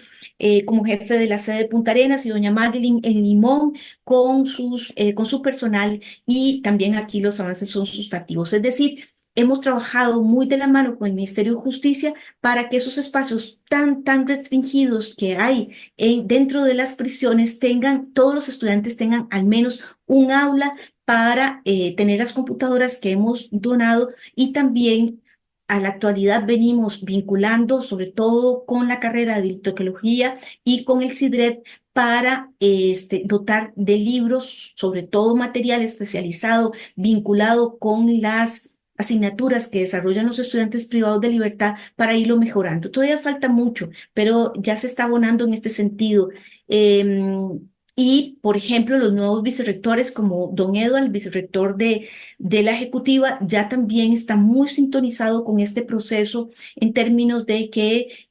como jefe de la sede de Punta Arenas, y doña Madeline en Limón con su personal, y también aquí los avances son sustantivos. Es decir, hemos trabajado muy de la mano con el Ministerio de Justicia para que esos espacios tan restringidos que hay dentro de las prisiones todos los estudiantes tengan al menos un aula para tener las computadoras que hemos donado. Y también a la actualidad venimos vinculando, sobre todo con la carrera de bibliotecología y con el CIDRED, para dotar de libros, sobre todo material especializado vinculado con las asignaturas que desarrollan los estudiantes privados de libertad, para irlo mejorando. Todavía falta mucho, pero ya se está abonando en este sentido. Y, por ejemplo, los nuevos vicerrectores, como don Eduardo, el vicerrector de la Ejecutiva, ya también está muy sintonizado con este proceso, en términos de que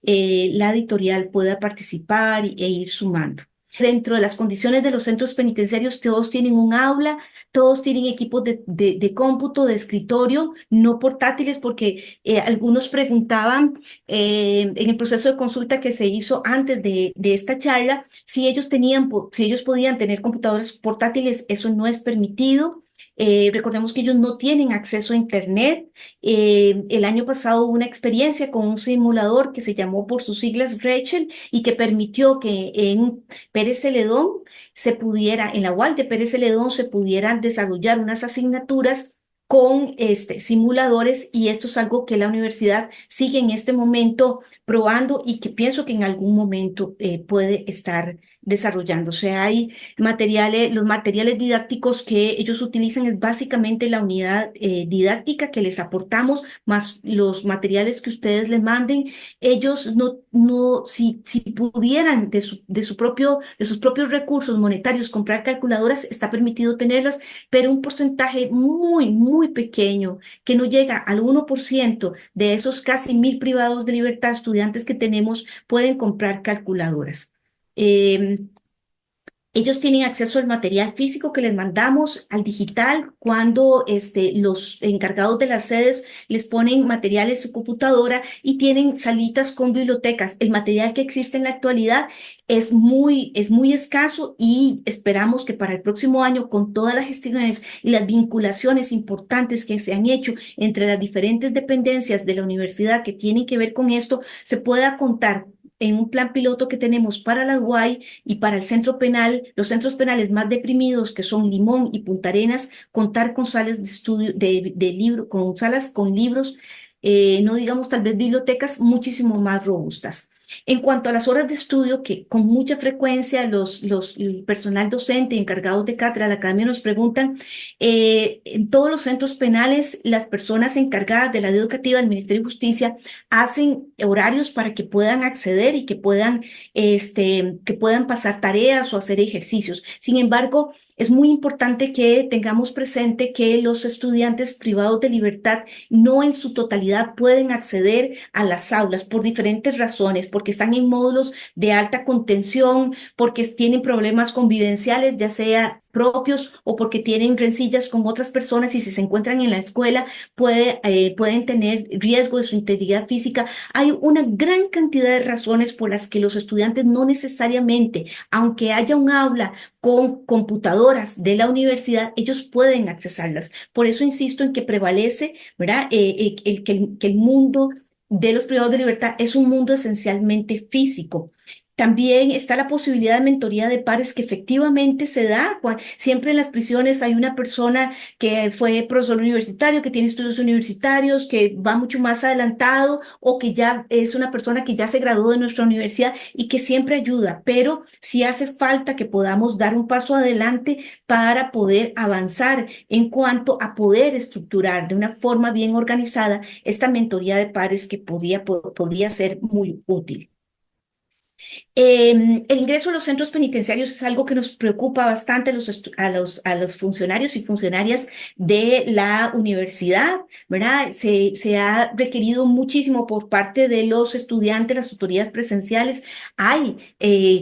la editorial pueda participar e ir sumando. Dentro de las condiciones de los centros penitenciarios, todos tienen un aula, todos tienen equipos de cómputo, de escritorio, no portátiles, porque algunos preguntaban en el proceso de consulta que se hizo antes de esta charla, si si ellos podían tener computadores portátiles. Eso no es permitido. Recordemos que ellos no tienen acceso a Internet. El año pasado hubo una experiencia con un simulador que se llamó por sus siglas Rachel, y que permitió que Pérez Celedón en la UAL de Pérez Celedón se pudieran desarrollar unas asignaturas con simuladores, y esto es algo que la universidad sigue en este momento probando y que pienso que en algún momento puede estar desarrollándose. Hay materiales, los materiales didácticos que ellos utilizan es básicamente la unidad didáctica que les aportamos, más los materiales que ustedes les manden. Ellos si pudieran de sus propios recursos monetarios comprar calculadoras, está permitido tenerlas, pero un porcentaje muy, muy pequeño, que no llega al 1% de esos casi 1.000 privados de libertad estudiantes que tenemos, pueden comprar calculadoras. Ellos tienen acceso al material físico que les mandamos, al digital, cuando los encargados de las sedes les ponen material en su computadora, y tienen salitas con bibliotecas. El material que existe en la actualidad es muy escaso, y esperamos que para el próximo año, con todas las gestiones y las vinculaciones importantes que se han hecho entre las diferentes dependencias de la universidad que tienen que ver con esto, se pueda contar en un plan piloto que tenemos para la UAI y para el centro penal, los centros penales más deprimidos, que son Limón y Punta Arenas, contar con salas de estudio, de libro, con salas con libros, no digamos tal vez bibliotecas muchísimo más robustas. En cuanto a las horas de estudio, que con mucha frecuencia el personal docente encargados de cátedra de la academia nos preguntan, en todos los centros penales, las personas encargadas de la área educativa del Ministerio de Justicia hacen horarios para que puedan acceder y que puedan pasar tareas o hacer ejercicios. Sin embargo, es muy importante que tengamos presente que los estudiantes privados de libertad no en su totalidad pueden acceder a las aulas por diferentes razones, porque están en módulos de alta contención, porque tienen problemas convivenciales, ya sea propios, o porque tienen rencillas con otras personas, y si se encuentran en la escuela pueden tener riesgo de su integridad física. Hay una gran cantidad de razones por las que los estudiantes no necesariamente, aunque haya un aula con computadoras de la universidad, ellos pueden accesarlas. Por eso insisto en que prevalece, ¿verdad? Que el mundo de los privados de libertad es un mundo esencialmente físico. También está la posibilidad de mentoría de pares, que efectivamente se da. Siempre en las prisiones hay una persona que fue profesor universitario, que tiene estudios universitarios, que va mucho más adelantado, o que ya es una persona que ya se graduó de nuestra universidad y que siempre ayuda. Pero sí hace falta que podamos dar un paso adelante para poder avanzar en cuanto a poder estructurar de una forma bien organizada esta mentoría de pares, que podría ser muy útil. El ingreso a los centros penitenciarios es algo que nos preocupa bastante a los funcionarios y funcionarias de la universidad, ¿verdad? Se ha requerido muchísimo por parte de los estudiantes, las tutorías presenciales. Hay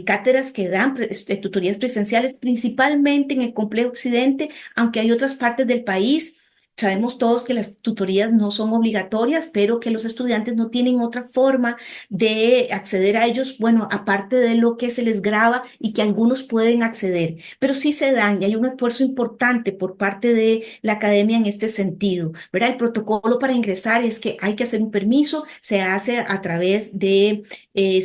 cátedras que dan tutorías presenciales, principalmente en el complejo occidente, aunque hay otras partes del país. Sabemos todos que las tutorías no son obligatorias, pero que los estudiantes no tienen otra forma de acceder a ellos, bueno, aparte de lo que se les graba, y que algunos pueden acceder, pero sí se dan, y hay un esfuerzo importante por parte de la academia en este sentido, ¿verdad? El protocolo para ingresar es que hay que hacer un permiso, se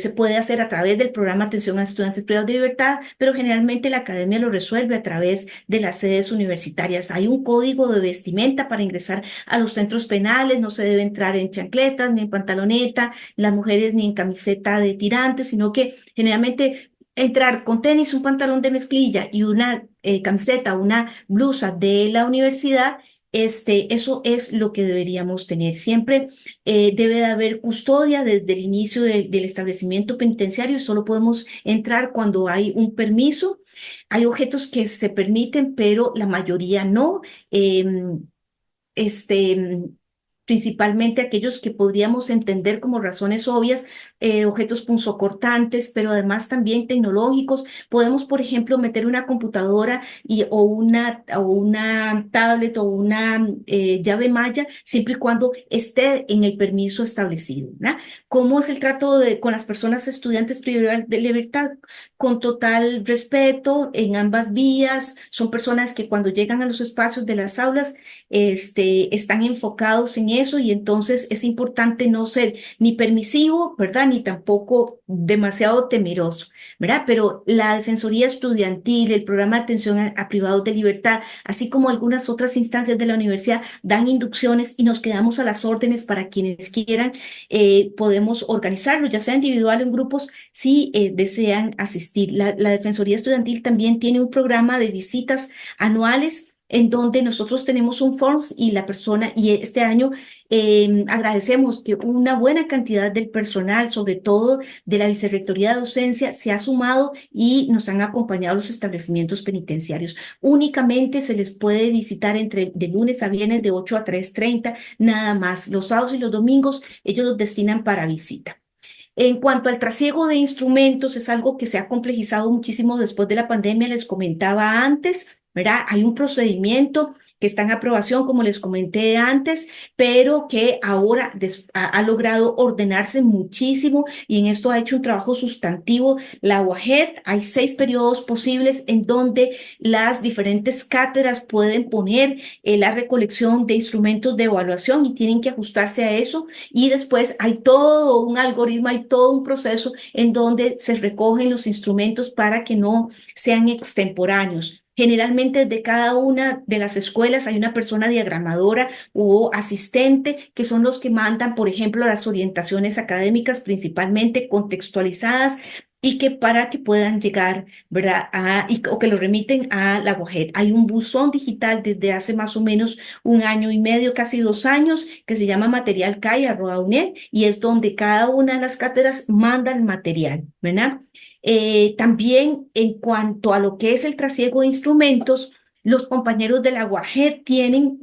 puede hacer a través del programa Atención a Estudiantes Privados de Libertad, pero generalmente la academia lo resuelve a través de las sedes universitarias. Hay un código de vestimenta para ingresar a los centros penales, no se debe entrar en chancletas ni en pantaloneta, las mujeres ni en camiseta de tirantes, sino que generalmente entrar con tenis, un pantalón de mezclilla y una camiseta, una blusa de la universidad. Eso es lo que deberíamos tener. Siempre debe de haber custodia desde el inicio del establecimiento penitenciario, y solo podemos entrar cuando hay un permiso. Hay objetos que se permiten, pero la mayoría no. Este, Principalmente aquellos que podríamos entender como razones obvias, objetos punzocortantes, pero además también tecnológicos. Podemos, por ejemplo, meter una computadora o una tablet o una llave malla, siempre y cuando esté en el permiso establecido, ¿verdad? ¿Cómo es el trato con las personas estudiantes privadas de libertad? Con total respeto en ambas vías. Son personas que cuando llegan a los espacios de las aulas están enfocados en eso y entonces es importante no ser ni permisivo, ¿verdad? Ni tampoco demasiado temeroso, ¿verdad? Pero la Defensoría Estudiantil, el programa de atención a privados de libertad, así como algunas otras instancias de la universidad, dan inducciones y nos quedamos a las órdenes para quienes quieran. Podemos organizarlo, ya sea individual o en grupos, si desean asistir. La Defensoría Estudiantil también tiene un programa de visitas anuales en donde nosotros tenemos un forms y la persona, y este año agradecemos que una buena cantidad del personal, sobre todo de la Vicerrectoría de Docencia, se ha sumado y nos han acompañado a los establecimientos penitenciarios. Únicamente se les puede visitar de lunes a viernes de 8 a 3:30, nada más. Los sábados y los domingos ellos los destinan para visita. En cuanto al trasiego de instrumentos, es algo que se ha complejizado muchísimo después de la pandemia, les comentaba antes, ¿verdad? Hay un procedimiento que está en aprobación, como les comenté antes, pero que ahora ha logrado ordenarse muchísimo y en esto ha hecho un trabajo sustantivo la UAGED. Hay 6 periodos posibles en donde las diferentes cátedras pueden poner la recolección de instrumentos de evaluación y tienen que ajustarse a eso. Y después hay todo un algoritmo, hay todo un proceso en donde se recogen los instrumentos para que no sean extemporáneos. Generalmente de cada una de las escuelas hay una persona diagramadora o asistente que son los que mandan, por ejemplo, las orientaciones académicas principalmente contextualizadas y que para que puedan llegar, ¿verdad? O que lo remiten a la UAGED. Hay un buzón digital desde hace más o menos 1 año y medio, casi 2 años, que se llama Material CAI@UNED y es donde cada una de las cátedras manda el material, ¿verdad? También en cuanto a lo que es el trasiego de instrumentos, los compañeros de la UAGED tienen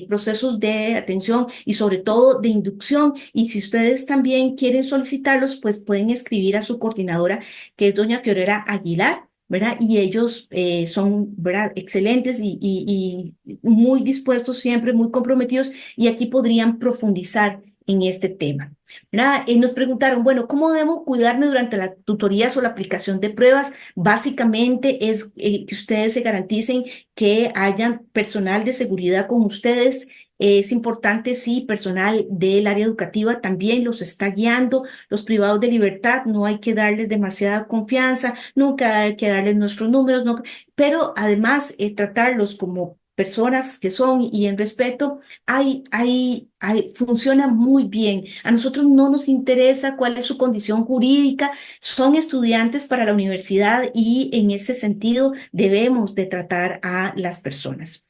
procesos de atención y sobre todo de inducción. Y si ustedes también quieren solicitarlos, pues pueden escribir a su coordinadora, que es doña Fiorera Aguilar, ¿verdad? Y ellos son, ¿verdad? Excelentes y muy dispuestos siempre, muy comprometidos y aquí podrían profundizar en este tema. ¿Verdad? Nos preguntaron, bueno, ¿cómo debo cuidarme durante las tutorías o la aplicación de pruebas? Básicamente es que ustedes se garanticen que hayan personal de seguridad con ustedes. Es importante, sí, personal del área educativa también los está guiando. Los privados de libertad no hay que darles demasiada confianza, nunca hay que darles nuestros números, no, pero además tratarlos como personas que son y en respeto, funciona muy bien. A nosotros no nos interesa cuál es su condición jurídica, son estudiantes para la universidad y en ese sentido debemos de tratar a las personas.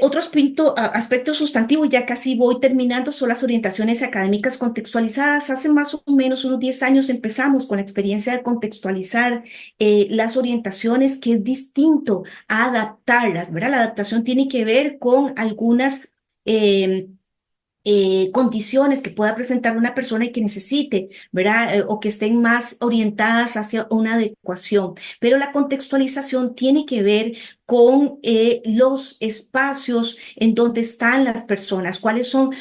Otro aspecto sustantivo, ya casi voy terminando, son las orientaciones académicas contextualizadas. Hace más o menos unos 10 años empezamos con la experiencia de contextualizar las orientaciones, que es distinto a adaptarlas, ¿verdad? La adaptación tiene que ver con algunas eh, condiciones que pueda presentar una persona y que necesite, ¿verdad? O que estén más orientadas hacia una adecuación. Pero la contextualización tiene que ver con los espacios en donde están las personas, cuáles son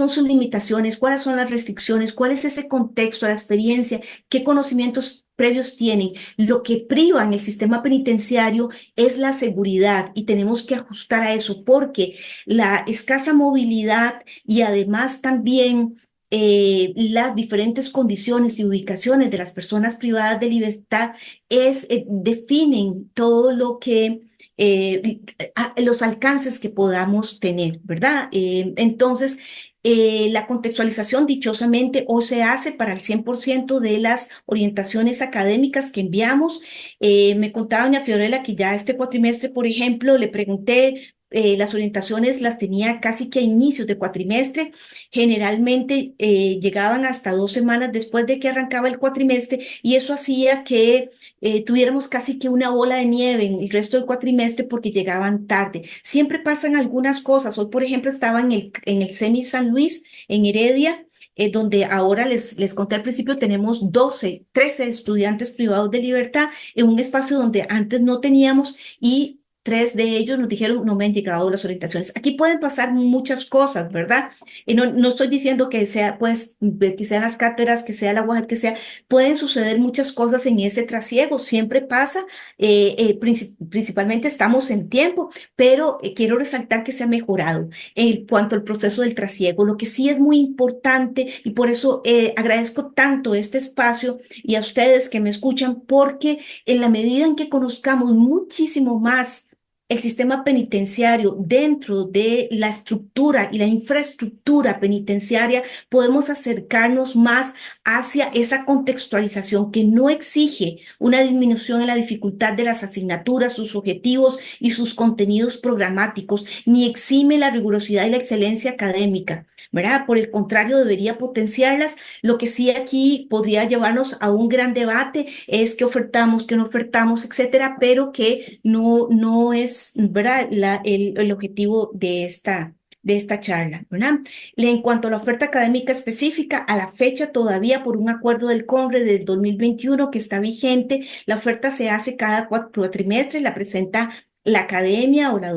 sus limitaciones, cuáles son las restricciones, cuál es ese contexto, la experiencia, qué conocimientos previos tienen. Lo que priva en el sistema penitenciario es la seguridad y tenemos que ajustar a eso porque la escasa movilidad y además también las diferentes condiciones y ubicaciones de las personas privadas de libertad definen todo lo que los alcances que podamos tener, ¿verdad? Entonces, la contextualización dichosamente o se hace para el 100% de las orientaciones académicas que enviamos. Me contaba doña Fiorella que ya este cuatrimestre, por ejemplo, le pregunté, las orientaciones las tenía casi que a inicios de cuatrimestre, generalmente llegaban hasta 2 semanas después de que arrancaba el cuatrimestre y eso hacía que tuviéramos casi que una bola de nieve en el resto del cuatrimestre porque llegaban tarde. Siempre pasan algunas cosas. Hoy, por ejemplo, estaba en el SEMI San Luis, en Heredia, donde ahora les conté al principio, tenemos 13 estudiantes privados de libertad en un espacio donde antes no teníamos y 3 de ellos nos dijeron no me han llegado las orientaciones. Aquí pueden pasar muchas cosas, ¿verdad? Y no estoy diciendo que sea, pues, que sean las cátedras, que sea la UAG, que sea, pueden suceder muchas cosas en ese trasiego, siempre pasa, principalmente estamos en tiempo, pero quiero resaltar que se ha mejorado en cuanto al proceso del trasiego. Lo que sí es muy importante y por eso agradezco tanto este espacio y a ustedes que me escuchan, porque en la medida en que conozcamos muchísimo más el sistema penitenciario dentro de la estructura y la infraestructura penitenciaria, podemos acercarnos más hacia esa contextualización que no exige una disminución en la dificultad de las asignaturas, sus objetivos y sus contenidos programáticos, ni exime la rigurosidad y la excelencia académica, ¿verdad? Por el contrario, debería potenciarlas. Lo que sí aquí podría llevarnos a un gran debate es qué ofertamos, qué no ofertamos, etcétera, pero que no es, ¿verdad? El objetivo de esta charla, ¿verdad? En cuanto a la oferta académica específica, a la fecha todavía por un acuerdo del CONRE del 2021 que está vigente, la oferta se hace cada cuatrimestre, la presenta la academia o la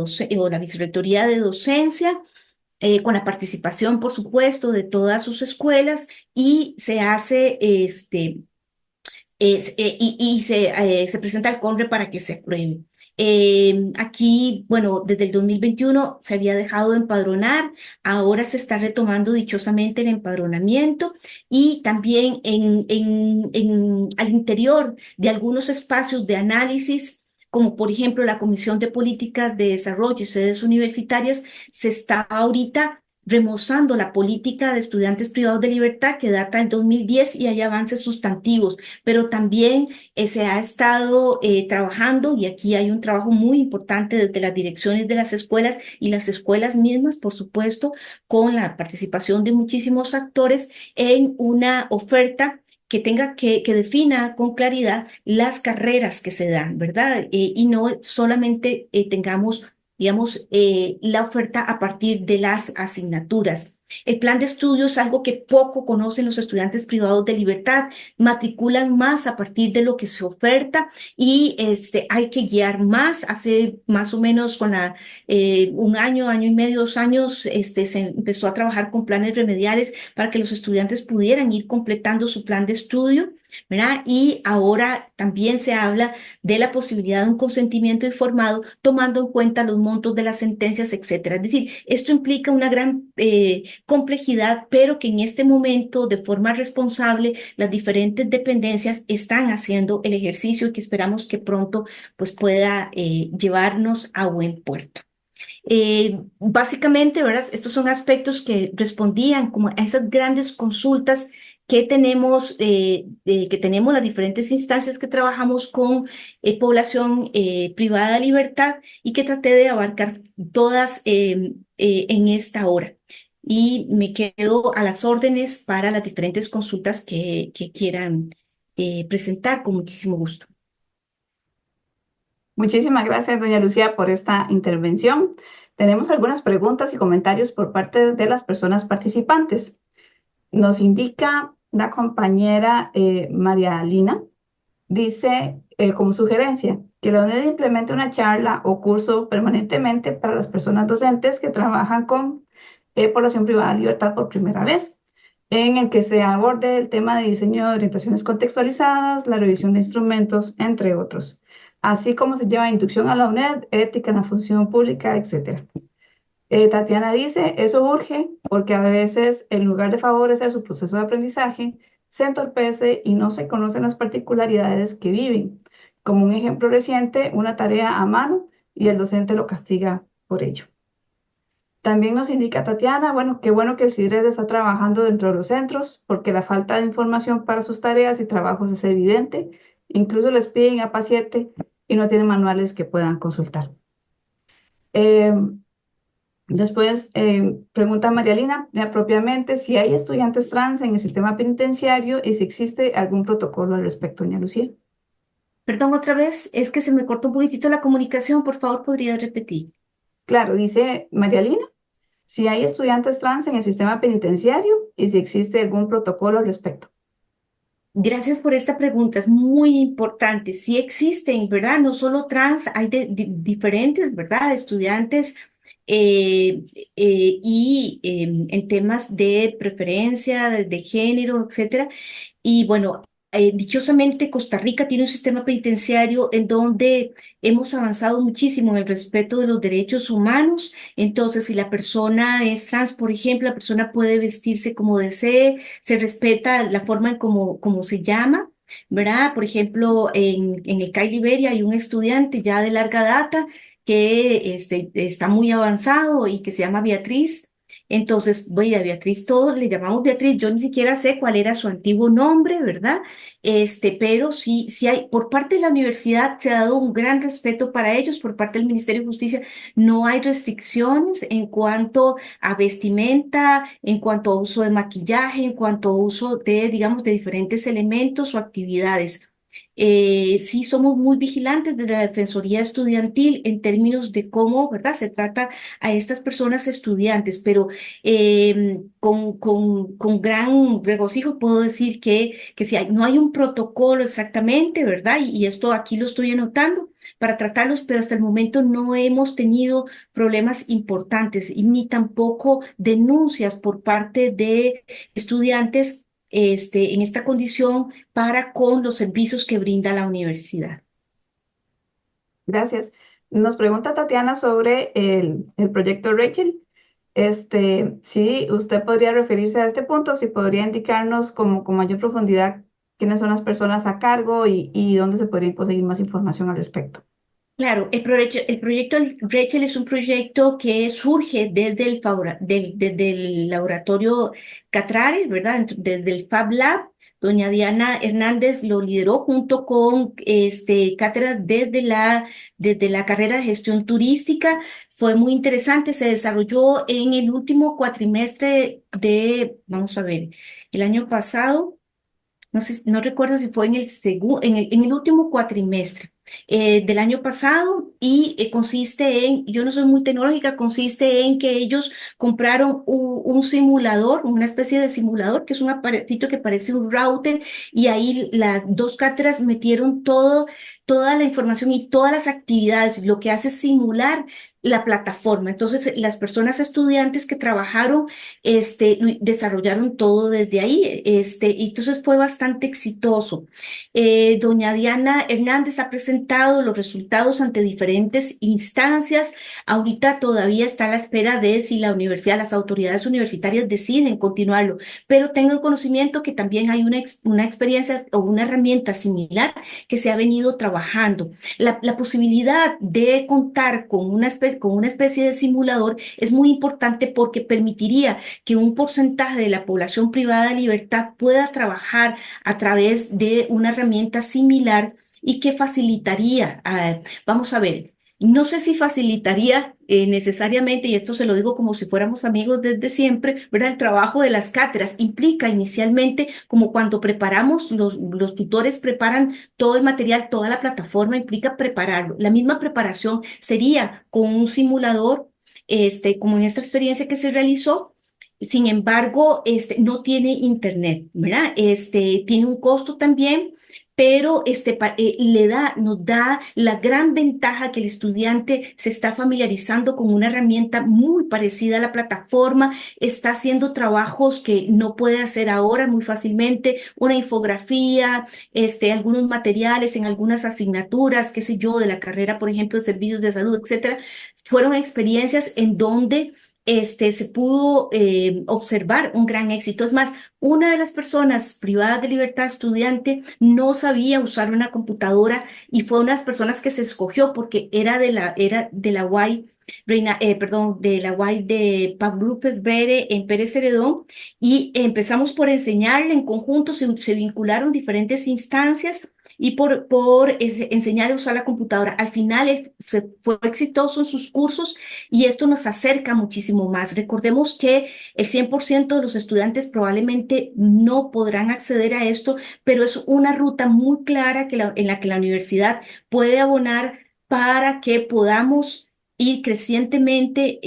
vicerrectoría de docencia, con la participación, por supuesto, de todas sus escuelas y se hace se presenta al CONRE para que se apruebe. Aquí, bueno, desde el 2021 se había dejado de empadronar, ahora se está retomando dichosamente el empadronamiento y también al interior de algunos espacios de análisis, como por ejemplo la Comisión de Políticas de Desarrollo y Sedes Universitarias, se está ahorita remozando la política de estudiantes privados de libertad que data del 2010 y hay avances sustantivos, pero también se ha estado trabajando y aquí hay un trabajo muy importante desde las direcciones de las escuelas y las escuelas mismas, por supuesto, con la participación de muchísimos actores en una oferta que defina con claridad las carreras que se dan, ¿verdad? Y no solamente tengamos, digamos, la oferta a partir de las asignaturas. El plan de estudio es algo que poco conocen los estudiantes privados de libertad, matriculan más a partir de lo que se oferta y hay que guiar más. Hace más o menos un año, año y medio, 2 años, se empezó a trabajar con planes remediales para que los estudiantes pudieran ir completando su plan de estudio, ¿verdad? Y ahora también se habla de la posibilidad de un consentimiento informado tomando en cuenta los montos de las sentencias, etcétera. Es decir, esto implica una gran complejidad, pero que en este momento, de forma responsable, las diferentes dependencias están haciendo el ejercicio y que esperamos que pronto pues, pueda llevarnos a buen puerto. Básicamente, ¿verdad? Estos son aspectos que respondían como a esas grandes consultas que tenemos las diferentes instancias que trabajamos con población privada de libertad y que traté de abarcar todas en esta hora. Y me quedo a las órdenes para las diferentes consultas que quieran presentar con muchísimo gusto. Muchísimas gracias, doña Lucía, por esta intervención. Tenemos algunas preguntas y comentarios por parte de las personas participantes. Nos indica la compañera María Lina, dice como sugerencia que la UNED implemente una charla o curso permanentemente para las personas docentes que trabajan con población privada de libertad por primera vez, en el que se aborde el tema de diseño de orientaciones contextualizadas, la revisión de instrumentos, entre otros, así como se lleva inducción a la UNED, ética en la función pública, etc. Tatiana dice, eso urge porque a veces en lugar de favorecer su proceso de aprendizaje, se entorpece y no se conocen las particularidades que viven. Como un ejemplo reciente, una tarea a mano y el docente lo castiga por ello. También nos indica Tatiana, bueno, qué bueno que el CIDRED está trabajando dentro de los centros porque la falta de información para sus tareas y trabajos es evidente. Incluso les piden a paciente y no tienen manuales que puedan consultar. Después pregunta María Lina, propiamente, si hay estudiantes trans en el sistema penitenciario y si existe algún protocolo al respecto, doña Lucía. Perdón, otra vez, es que se me cortó un poquitito la comunicación, por favor, ¿podría repetir? Claro, dice María Lina, si hay estudiantes trans en el sistema penitenciario y si existe algún protocolo al respecto. Gracias por esta pregunta, es muy importante. Sí existen, ¿verdad? No solo trans, hay diferentes, ¿verdad? Estudiantes eh, y en temas de preferencia, de género, etcétera. Y bueno, dichosamente Costa Rica tiene un sistema penitenciario en donde hemos avanzado muchísimo en el respeto de los derechos humanos. Entonces, si la persona es trans, por ejemplo, la persona puede vestirse como desee, se respeta la forma en como se llama, ¿verdad? Por ejemplo, en el CAI Liberia hay un estudiante ya de larga data que está muy avanzado y que se llama Beatriz. Entonces, voy a Beatriz, todos le llamamos Beatriz, yo ni siquiera sé cuál era su antiguo nombre, ¿verdad? Pero sí, sí hay, por parte de la universidad se ha dado un gran respeto para ellos, por parte del Ministerio de Justicia no hay restricciones en cuanto a vestimenta, en cuanto a uso de maquillaje, en cuanto a uso de, digamos, de diferentes elementos o actividades. Sí, somos muy vigilantes desde la Defensoría Estudiantil en términos de cómo, ¿verdad? Se trata a estas personas estudiantes, pero con gran regocijo puedo decir que si no hay un protocolo exactamente, ¿verdad? Y esto aquí lo estoy anotando para tratarlos, pero hasta el momento no hemos tenido problemas importantes y ni tampoco denuncias por parte de estudiantes en esta condición para con los servicios que brinda la universidad. Gracias. Nos pregunta Tatiana sobre el proyecto Rachel. Si usted podría referirse a este punto, si podría indicarnos como con mayor profundidad quiénes son las personas a cargo y dónde se podría conseguir más información al respecto. Claro, el proyecto Rachel es un proyecto que surge desde el laboratorio Catrares, ¿verdad? Desde el Fab Lab. Doña Diana Hernández lo lideró junto con cátedras desde la carrera de gestión turística. Fue muy interesante, se desarrolló en el último cuatrimestre vamos a ver, el año pasado. No sé, no recuerdo si fue en el último cuatrimestre del año pasado y consiste en, yo no soy muy tecnológica, consiste en que ellos compraron un simulador, una especie de simulador, que es un aparatito que parece un router y ahí las dos cátedras metieron toda la información y todas las actividades, lo que hace es simular la plataforma. Entonces, las personas estudiantes que trabajaron desarrollaron todo desde ahí, y entonces fue bastante exitoso. Doña Diana Hernández ha presentado los resultados ante diferentes instancias. Ahorita todavía está a la espera de si la universidad, las autoridades universitarias deciden continuarlo, pero tengo el conocimiento que también hay una experiencia o una herramienta similar que se ha venido trabajando. La posibilidad de contar con una especie de simulador es muy importante porque permitiría que un porcentaje de la población privada de libertad pueda trabajar a través de una herramienta similar y que facilitaría, vamos a ver, no sé si facilitaría necesariamente, y esto se lo digo como si fuéramos amigos desde siempre, ¿verdad? El trabajo de las cátedras implica inicialmente, como cuando preparamos, los tutores preparan todo el material, toda la plataforma implica prepararlo. La misma preparación sería con un simulador, como en esta experiencia que se realizó. Sin embargo, no tiene internet, ¿verdad? Tiene un costo también, pero nos da la gran ventaja que el estudiante se está familiarizando con una herramienta muy parecida a la plataforma, está haciendo trabajos que no puede hacer ahora muy fácilmente, una infografía, algunos materiales en algunas asignaturas, qué sé yo, de la carrera, por ejemplo, de servicios de salud, etcétera. Fueron experiencias en donde se pudo observar un gran éxito. Es más, una de las personas privadas de libertad estudiante no sabía usar una computadora y fue una de las personas que se escogió porque era de la UAI, perdón, de la UAI de Pablo López Bere en Pérez Ceredón y empezamos por enseñarle en conjunto, se vincularon diferentes instancias y enseñar a usar la computadora. Al final él fue exitoso en sus cursos y esto nos acerca muchísimo más. Recordemos que el 100% de los estudiantes probablemente no podrán acceder a esto, pero es una ruta muy clara en la que la universidad puede abonar para que podamos ir crecientemente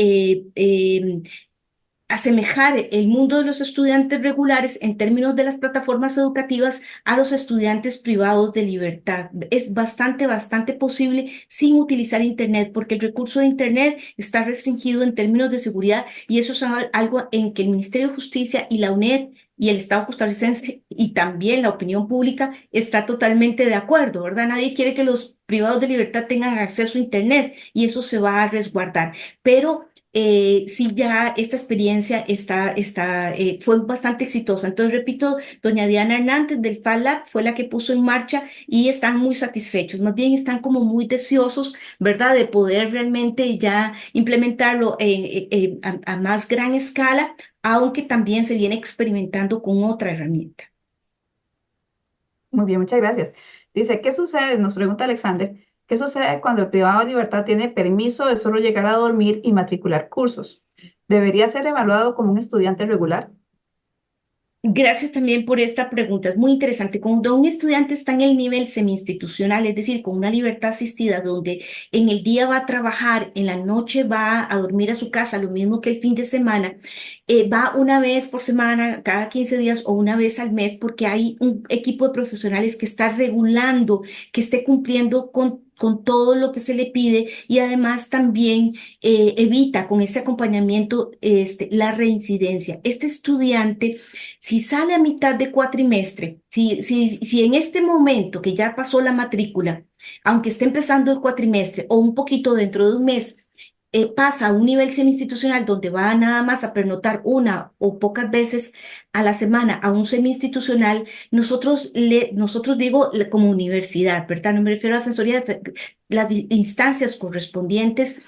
asemejar el mundo de los estudiantes regulares en términos de las plataformas educativas a los estudiantes privados de libertad. Es bastante posible sin utilizar Internet, porque el recurso de Internet está restringido en términos de seguridad y eso es algo en que el Ministerio de Justicia y la UNED y el Estado costarricense y también la opinión pública está totalmente de acuerdo, ¿verdad? Nadie quiere que los privados de libertad tengan acceso a Internet y eso se va a resguardar. Pero sí, ya esta experiencia fue bastante exitosa. Entonces, repito, doña Diana Hernández del FALAC fue la que puso en marcha y están muy satisfechos. Más bien están como muy deseosos, ¿verdad?, de poder realmente ya implementarlo a más gran escala, aunque también se viene experimentando con otra herramienta. Muy bien, muchas gracias. Dice, ¿qué sucede? Nos pregunta Alexander, ¿qué sucede cuando el privado de libertad tiene permiso de solo llegar a dormir y matricular cursos? ¿Debería ser evaluado como un estudiante regular? Gracias también por esta pregunta. Es muy interesante. Cuando un estudiante está en el nivel semi-institucional, es decir, con una libertad asistida, donde en el día va a trabajar, en la noche va a dormir a su casa, lo mismo que el fin de semana, va una vez por semana, cada 15 días o una vez al mes, porque hay un equipo de profesionales que está regulando, que esté cumpliendo con todo lo que se le pide y además también evita con ese acompañamiento la reincidencia. Este estudiante si sale a mitad de cuatrimestre, si en este momento que ya pasó la matrícula, aunque esté empezando el cuatrimestre o un poquito dentro de un mes, pasa a un nivel semi-institucional donde va nada más a pernotar una o pocas veces a la semana a un semi-institucional, nosotros digo como universidad, ¿verdad? No me refiero a la defensoría, las instancias correspondientes.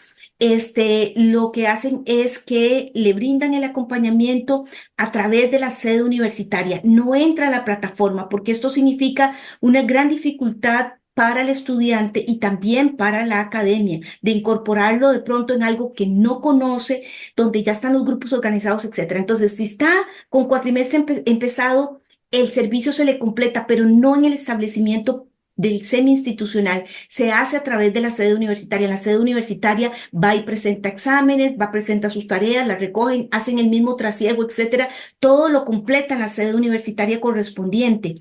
Lo que hacen es que le brindan el acompañamiento a través de la sede universitaria. No entra a la plataforma porque esto significa una gran dificultad para el estudiante y también para la academia, de incorporarlo de pronto en algo que no conoce, donde ya están los grupos organizados, etcétera. Entonces, si está con cuatrimestre empezado, el servicio se le completa, pero no en el establecimiento del semi-institucional, se hace a través de la sede universitaria. La sede universitaria va y presenta exámenes, va, presenta sus tareas, las recogen, hacen el mismo trasiego, etcétera. Todo lo completa en la sede universitaria correspondiente.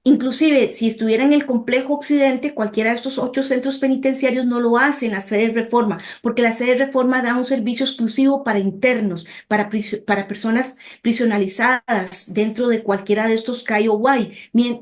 Inclusive, si estuviera en el complejo occidente, cualquiera de estos 8 centros penitenciarios no lo hace en la sede de Reforma, porque la sede de Reforma da un servicio exclusivo para internos, para personas prisionalizadas dentro de cualquiera de estos CAI o guay.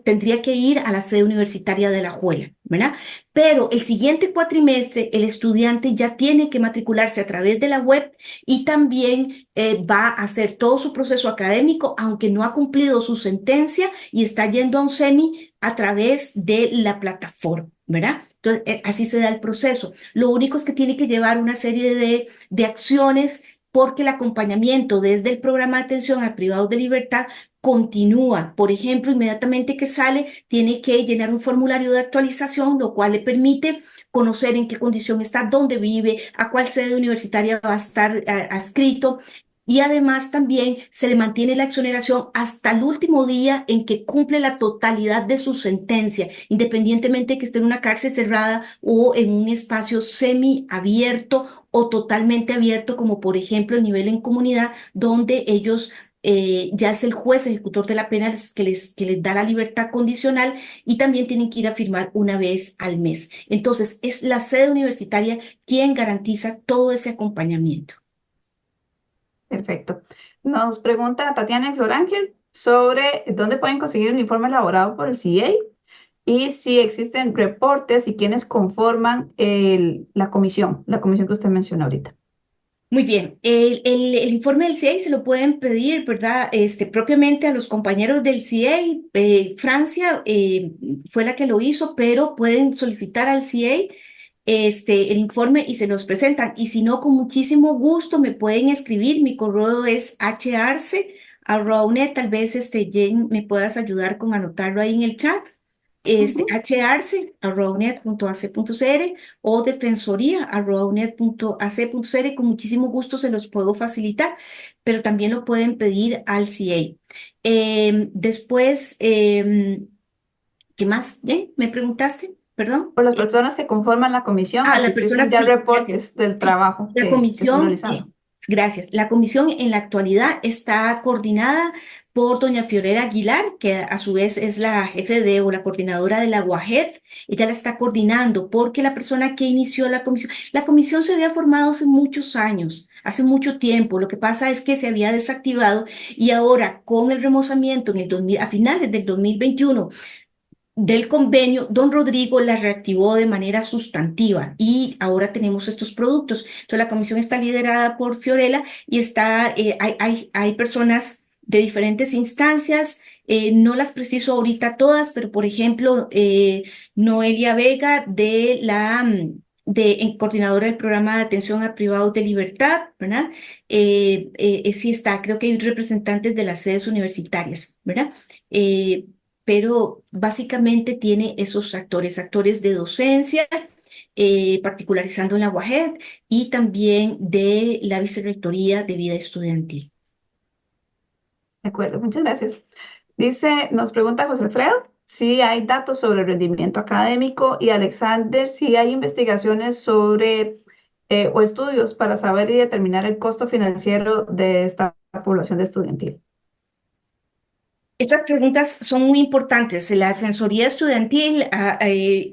Tendría que ir a la sede universitaria de La Juela, ¿verdad? Pero el siguiente cuatrimestre, el estudiante ya tiene que matricularse a través de la web y también va a hacer todo su proceso académico, aunque no ha cumplido su sentencia y está yendo a un semi a través de la plataforma, ¿verdad? Entonces, así se da el proceso. Lo único es que tiene que llevar una serie de acciones porque el acompañamiento desde el programa de atención a privados de libertad continúa. Por ejemplo, inmediatamente que sale, tiene que llenar un formulario de actualización, lo cual le permite conocer en qué condición está, dónde vive, a cuál sede universitaria va a estar adscrito, y además también se le mantiene la exoneración hasta el último día en que cumple la totalidad de su sentencia, independientemente de que esté en una cárcel cerrada o en un espacio semiabierto o totalmente abierto, como por ejemplo el nivel en comunidad, donde ellos ya es el juez ejecutor de la pena que les da la libertad condicional y también tienen que ir a firmar una vez al mes. Entonces, es la sede universitaria quien garantiza todo ese acompañamiento. Perfecto. Nos pregunta Tatiana y Florángel sobre dónde pueden conseguir un informe elaborado por el CA y si existen reportes y quiénes conforman la comisión que usted mencionó ahorita. Muy bien, el informe del CIEI se lo pueden pedir, ¿verdad? Propiamente a los compañeros del CIEI. Francia fue la que lo hizo, pero pueden solicitar al CIEI el informe y se los presentan. Y si no, con muchísimo gusto me pueden escribir. Mi correo es harce@unet. Tal vez Jane me puedas ayudar con anotarlo ahí en el chat. Ujú. harce@unet.ac.cr o defensoría@unet.ac.cr. Con muchísimo gusto se los puedo facilitar, pero también lo pueden pedir al CA. Después, ¿qué más? ¿Me preguntaste? Perdón. Por las personas que conforman la comisión o si La persona existen ya sí, gracias. reportes del Sí, trabajo la que están comisión, realizando. Gracias. La comisión en la actualidad está coordinada por doña Fiorella Aguilar, que a su vez es la jefe de o la coordinadora de la UAGED. Ella la está coordinando porque la persona que inició la comisión se había formado hace muchos años, hace mucho tiempo. Lo que pasa es que se había desactivado y ahora con el remozamiento en el 2000, a finales del 2021 del convenio, don Rodrigo la reactivó de manera sustantiva y ahora tenemos estos productos. Entonces, la comisión está liderada por Fiorella y hay personas de diferentes instancias. No las preciso ahorita todas, pero por ejemplo, Noelia Vega coordinadora del programa de atención a privados de libertad, ¿verdad? Sí está, creo que hay representantes de las sedes universitarias, ¿verdad? Eh, pero básicamente tiene esos actores de docencia, particularizando en la UAGED y también de la Vicerrectoría de Vida Estudiantil. De acuerdo, muchas gracias. Dice, nos pregunta José Alfredo si hay datos sobre el rendimiento académico y Alexander si hay investigaciones sobre o estudios para saber y determinar el costo financiero de esta población de estudiantil. Estas preguntas son muy importantes. La Defensoría Estudiantil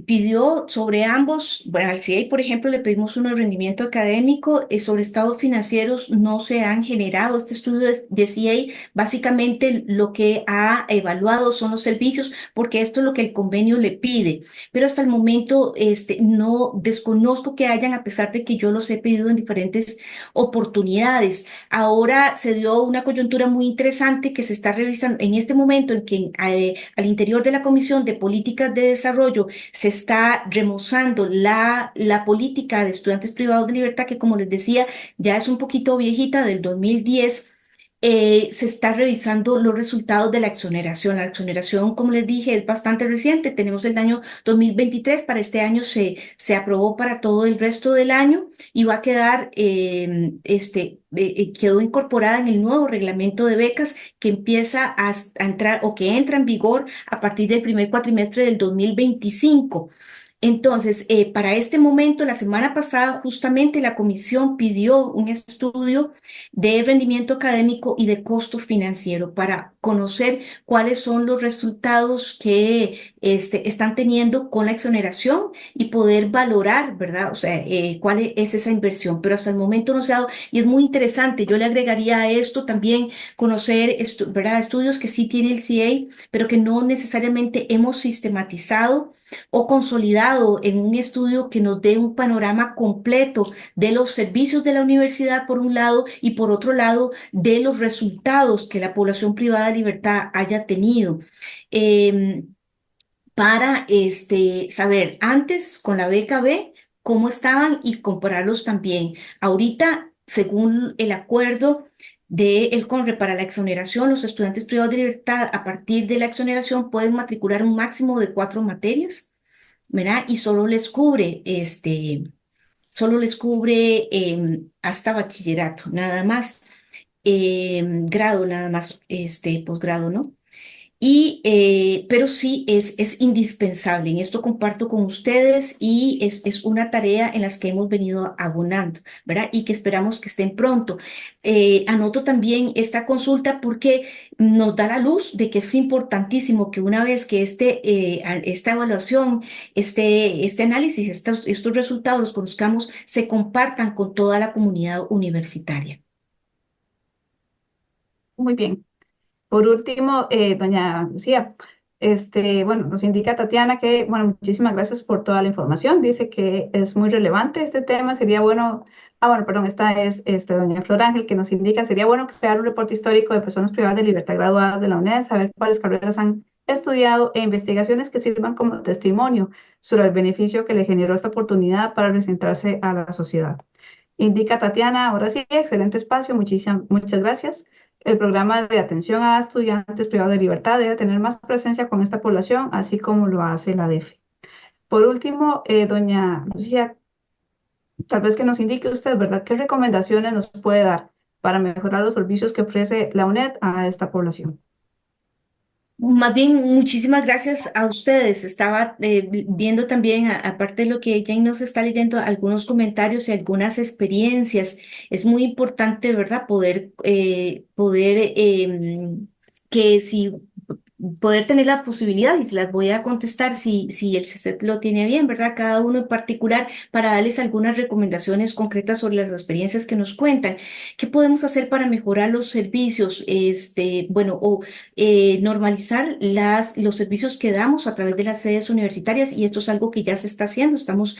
pidió sobre ambos, bueno, al CIEI, por ejemplo, le pedimos uno de rendimiento académico, sobre estados financieros no se han generado. Este estudio de CIEI básicamente lo que ha evaluado son los servicios, porque esto es lo que el convenio le pide. Pero hasta el momento no desconozco que hayan, a pesar de que yo los he pedido en diferentes oportunidades. Ahora se dio una coyuntura muy interesante que se está revisando en este momento en que al interior de la Comisión de Políticas de Desarrollo se está remozando la política de estudiantes privados de libertad, que como les decía, ya es un poquito viejita, del 2010. Se está revisando los resultados de la exoneración. La exoneración, como les dije, es bastante reciente. Tenemos el año 2023. Para este año se aprobó para todo el resto del año y va a quedar, quedó incorporada en el nuevo reglamento de becas que empieza a entrar o que entra en vigor a partir del primer cuatrimestre del 2025. Entonces, para este momento, la semana pasada, justamente la comisión pidió un estudio de rendimiento académico y de costo financiero para conocer cuáles son los resultados que están teniendo con la exoneración y poder valorar, ¿verdad? O sea, cuál es esa inversión. Pero hasta el momento no se ha dado y es muy interesante. Yo le agregaría a esto también conocer, ¿verdad? Estudios que sí tiene el CA, pero que no necesariamente hemos sistematizado o consolidado en un estudio que nos dé un panorama completo de los servicios de la universidad por un lado y por otro lado de los resultados que la población privada de libertad haya tenido. Eh, para saber antes con la beca B cómo estaban y compararlos también. Ahorita, según el acuerdo del CONRE para la exoneración, los estudiantes privados de libertad a partir de la exoneración pueden matricular un máximo de 4 materias, ¿verdad? Y solo les cubre hasta bachillerato, nada más, grado, nada más, posgrado, ¿no? Pero sí es indispensable. En esto comparto con ustedes y es una tarea en las que hemos venido abonando, ¿verdad? Y que esperamos que estén pronto. Anoto también esta consulta porque nos da la luz de que es importantísimo que una vez que esta evaluación, este análisis, estos resultados los conozcamos, se compartan con toda la comunidad universitaria. Muy bien. Por último, doña Lucía, bueno, nos indica Tatiana que, bueno, muchísimas gracias por toda la información. Dice que es muy relevante este tema. Sería bueno, bueno, perdón, esta es doña Flor Ángel que nos indica, sería bueno crear un reporte histórico de personas privadas de libertad graduadas de la UNED, saber cuáles carreras han estudiado e investigaciones que sirvan como testimonio sobre el beneficio que le generó esta oportunidad para presentarse a la sociedad. Indica Tatiana, ahora sí, excelente espacio, muchas gracias. El programa de atención a estudiantes privados de libertad debe tener más presencia con esta población, así como lo hace la DEFE. Por último, doña Lucía, tal vez que nos indique usted, ¿verdad? ¿Qué recomendaciones nos puede dar para mejorar los servicios que ofrece la UNED a esta población? Más bien, muchísimas gracias a ustedes. Estaba viendo también, aparte de lo que Jane nos está leyendo, algunos comentarios y algunas experiencias. Es muy importante, ¿verdad? Que si poder tener la posibilidad, y se las voy a contestar si el CESET lo tiene bien, ¿verdad? Cada uno en particular, para darles algunas recomendaciones concretas sobre las experiencias que nos cuentan. ¿Qué podemos hacer para mejorar los servicios? Bueno, normalizar los servicios que damos a través de las sedes universitarias, y esto es algo que ya se está haciendo. Estamos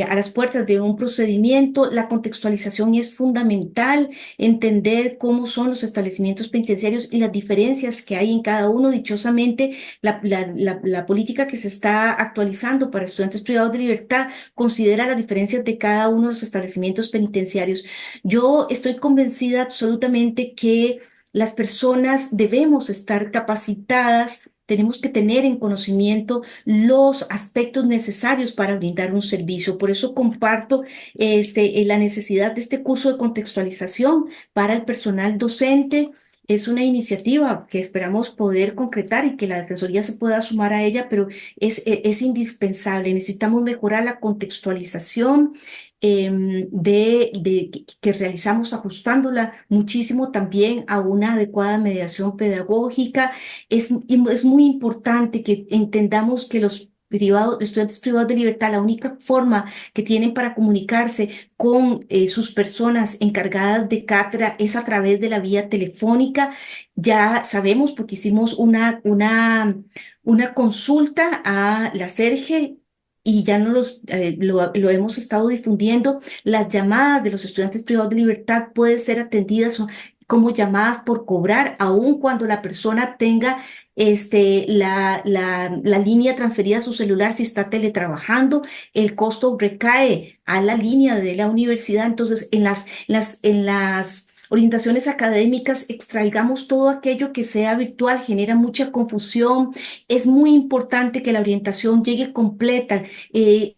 a las puertas de un procedimiento. La contextualización es fundamental, entender cómo son los establecimientos penitenciarios y las diferencias que hay en cada uno. Dichosamente, la política que se está actualizando para estudiantes privados de libertad considera las diferencias de cada uno de los establecimientos penitenciarios. Yo estoy convencida absolutamente que las personas debemos estar capacitadas. Tenemos que tener en conocimiento los aspectos necesarios para brindar un servicio. Por eso comparto la necesidad de este curso de contextualización para el personal docente. Es una iniciativa que esperamos poder concretar y que la Defensoría se pueda sumar a ella, pero es indispensable. Necesitamos mejorar la contextualización que realizamos, ajustándola muchísimo también a una adecuada mediación pedagógica. Es muy importante que entendamos que los estudiantes privados de libertad, la única forma que tienen para comunicarse con sus personas encargadas de cátedra es a través de la vía telefónica. Ya sabemos, porque hicimos una consulta a la SERGE y ya lo hemos estado difundiendo. Las llamadas de los estudiantes privados de libertad pueden ser atendidas como llamadas por cobrar, aun cuando la persona tenga la línea transferida a su celular. Si está teletrabajando, el costo recae a la línea de la universidad. Entonces, en las orientaciones académicas, extraigamos todo aquello que sea virtual, genera mucha confusión. Es muy importante que la orientación llegue completa.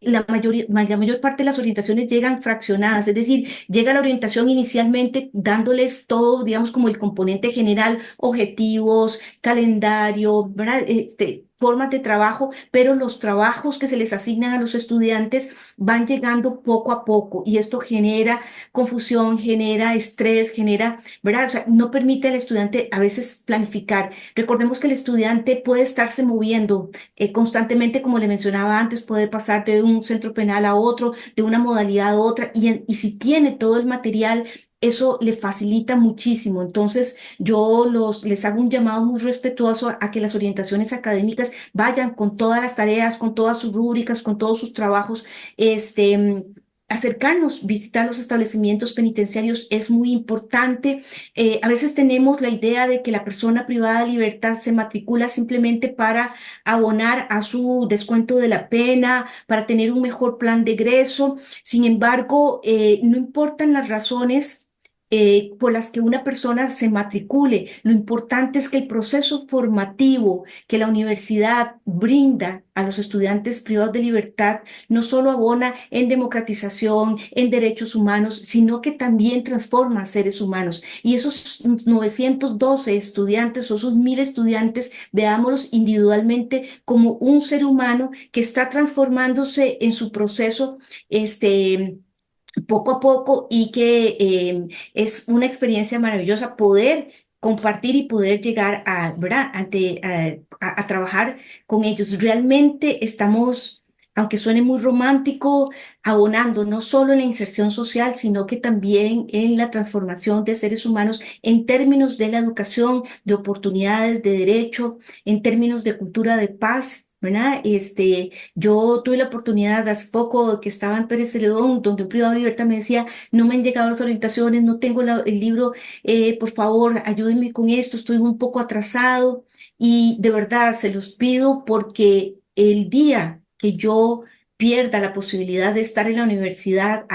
La mayor parte de las orientaciones llegan fraccionadas, es decir, llega la orientación inicialmente dándoles todo, digamos, como el componente general, objetivos, calendario, ¿verdad? Formas de trabajo, pero los trabajos que se les asignan a los estudiantes van llegando poco a poco, y esto genera confusión, genera estrés, ¿verdad? O sea, no permite al estudiante a veces planificar. Recordemos que el estudiante puede estarse moviendo constantemente, como le mencionaba antes, puede pasar de un centro penal a otro, de una modalidad a otra, y si tiene todo el material, eso le facilita muchísimo. Entonces, les hago un llamado muy respetuoso a que las orientaciones académicas vayan con todas las tareas, con todas sus rúbricas, con todos sus trabajos. Acercarnos, visitar los establecimientos penitenciarios es muy importante. A veces tenemos la idea de que la persona privada de libertad se matricula simplemente para abonar a su descuento de la pena, para tener un mejor plan de egreso. Sin embargo, no importan las razones por las que una persona se matricule. Lo importante es que el proceso formativo que la universidad brinda a los estudiantes privados de libertad no solo abona en democratización, en derechos humanos, sino que también transforma a seres humanos. Y esos 912 estudiantes o esos 1.000 estudiantes, veámoslos individualmente como un ser humano que está transformándose en su proceso, poco a poco, y que es una experiencia maravillosa poder compartir y poder llegar a, ¿verdad? A trabajar con ellos. Realmente estamos, aunque suene muy romántico, abonando no solo en la inserción social, sino que también en la transformación de seres humanos en términos de la educación, de oportunidades, de derecho, en términos de cultura de paz. ¿Verdad? Yo tuve la oportunidad hace poco que estaba en Pérez Celedón, donde un privado de libertad me decía: no me han llegado las orientaciones, no tengo el libro, por favor, ayúdenme con esto, estoy un poco atrasado. Y de verdad se los pido, porque el día que yo pierda la posibilidad de estar en la universidad,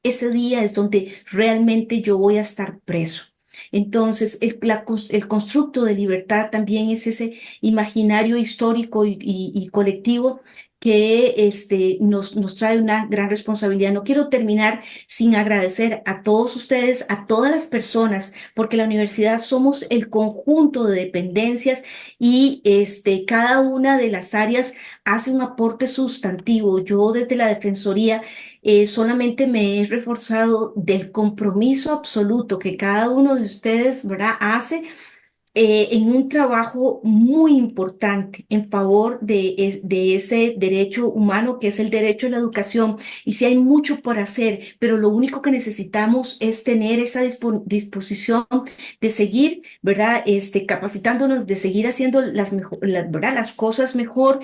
ese día es donde realmente yo voy a estar preso. Entonces, el constructo de libertad también es ese imaginario histórico y colectivo que nos trae una gran responsabilidad. No quiero terminar sin agradecer a todos ustedes, a todas las personas, porque la universidad somos el conjunto de dependencias y cada una de las áreas hace un aporte sustantivo. Yo desde la Defensoría solamente me he reforzado del compromiso absoluto que cada uno de ustedes, ¿verdad?, hace en un trabajo muy importante en favor de ese derecho humano que es el derecho a la educación. Y sí hay mucho por hacer, pero lo único que necesitamos es tener esa disposición de seguir, ¿verdad? Capacitándonos, de seguir haciendo ¿verdad?, las cosas mejor.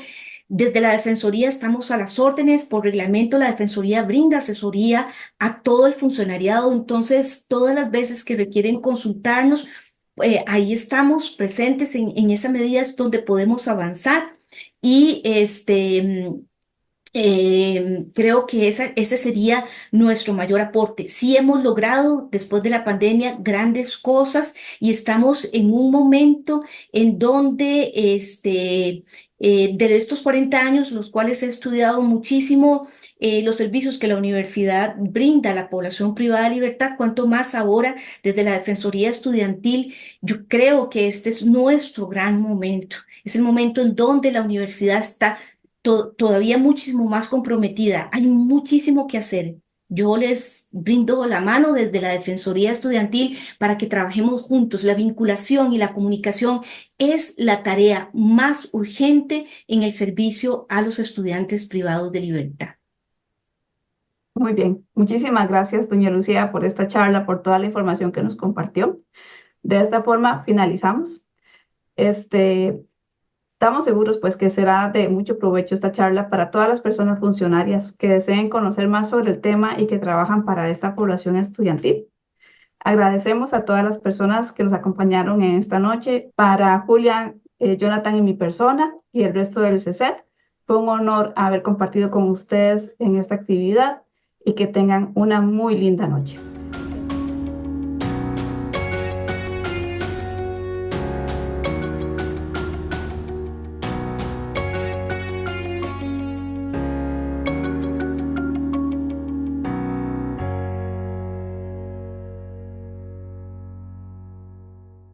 Desde la Defensoría estamos a las órdenes. Por reglamento, la Defensoría brinda asesoría a todo el funcionariado. Entonces, todas las veces que requieren consultarnos, ahí estamos presentes en esa medida es donde podemos avanzar y creo que ese sería nuestro mayor aporte. Sí hemos logrado después de la pandemia grandes cosas y estamos en un momento en donde de estos 40 años, los cuales he estudiado muchísimo los servicios que la universidad brinda a la población privada de libertad, cuanto más ahora desde la Defensoría Estudiantil. Yo creo que este es nuestro gran momento. Es el momento en donde la universidad está todavía muchísimo más comprometida. Hay muchísimo que hacer. Yo les brindo la mano desde la Defensoría Estudiantil para que trabajemos juntos. La vinculación y la comunicación es la tarea más urgente en el servicio a los estudiantes privados de libertad. Muy bien, muchísimas gracias, doña Lucía, por esta charla, por toda la información que nos compartió. De esta forma finalizamos. Este, Estamos seguros pues que será de mucho provecho esta charla para todas las personas funcionarias que deseen conocer más sobre el tema y que trabajan para esta población estudiantil. Agradecemos a todas las personas que nos acompañaron en esta noche. Para Julia, Jonathan y mi persona y el resto del CESET, fue un honor haber compartido con ustedes en esta actividad y que tengan una muy linda noche.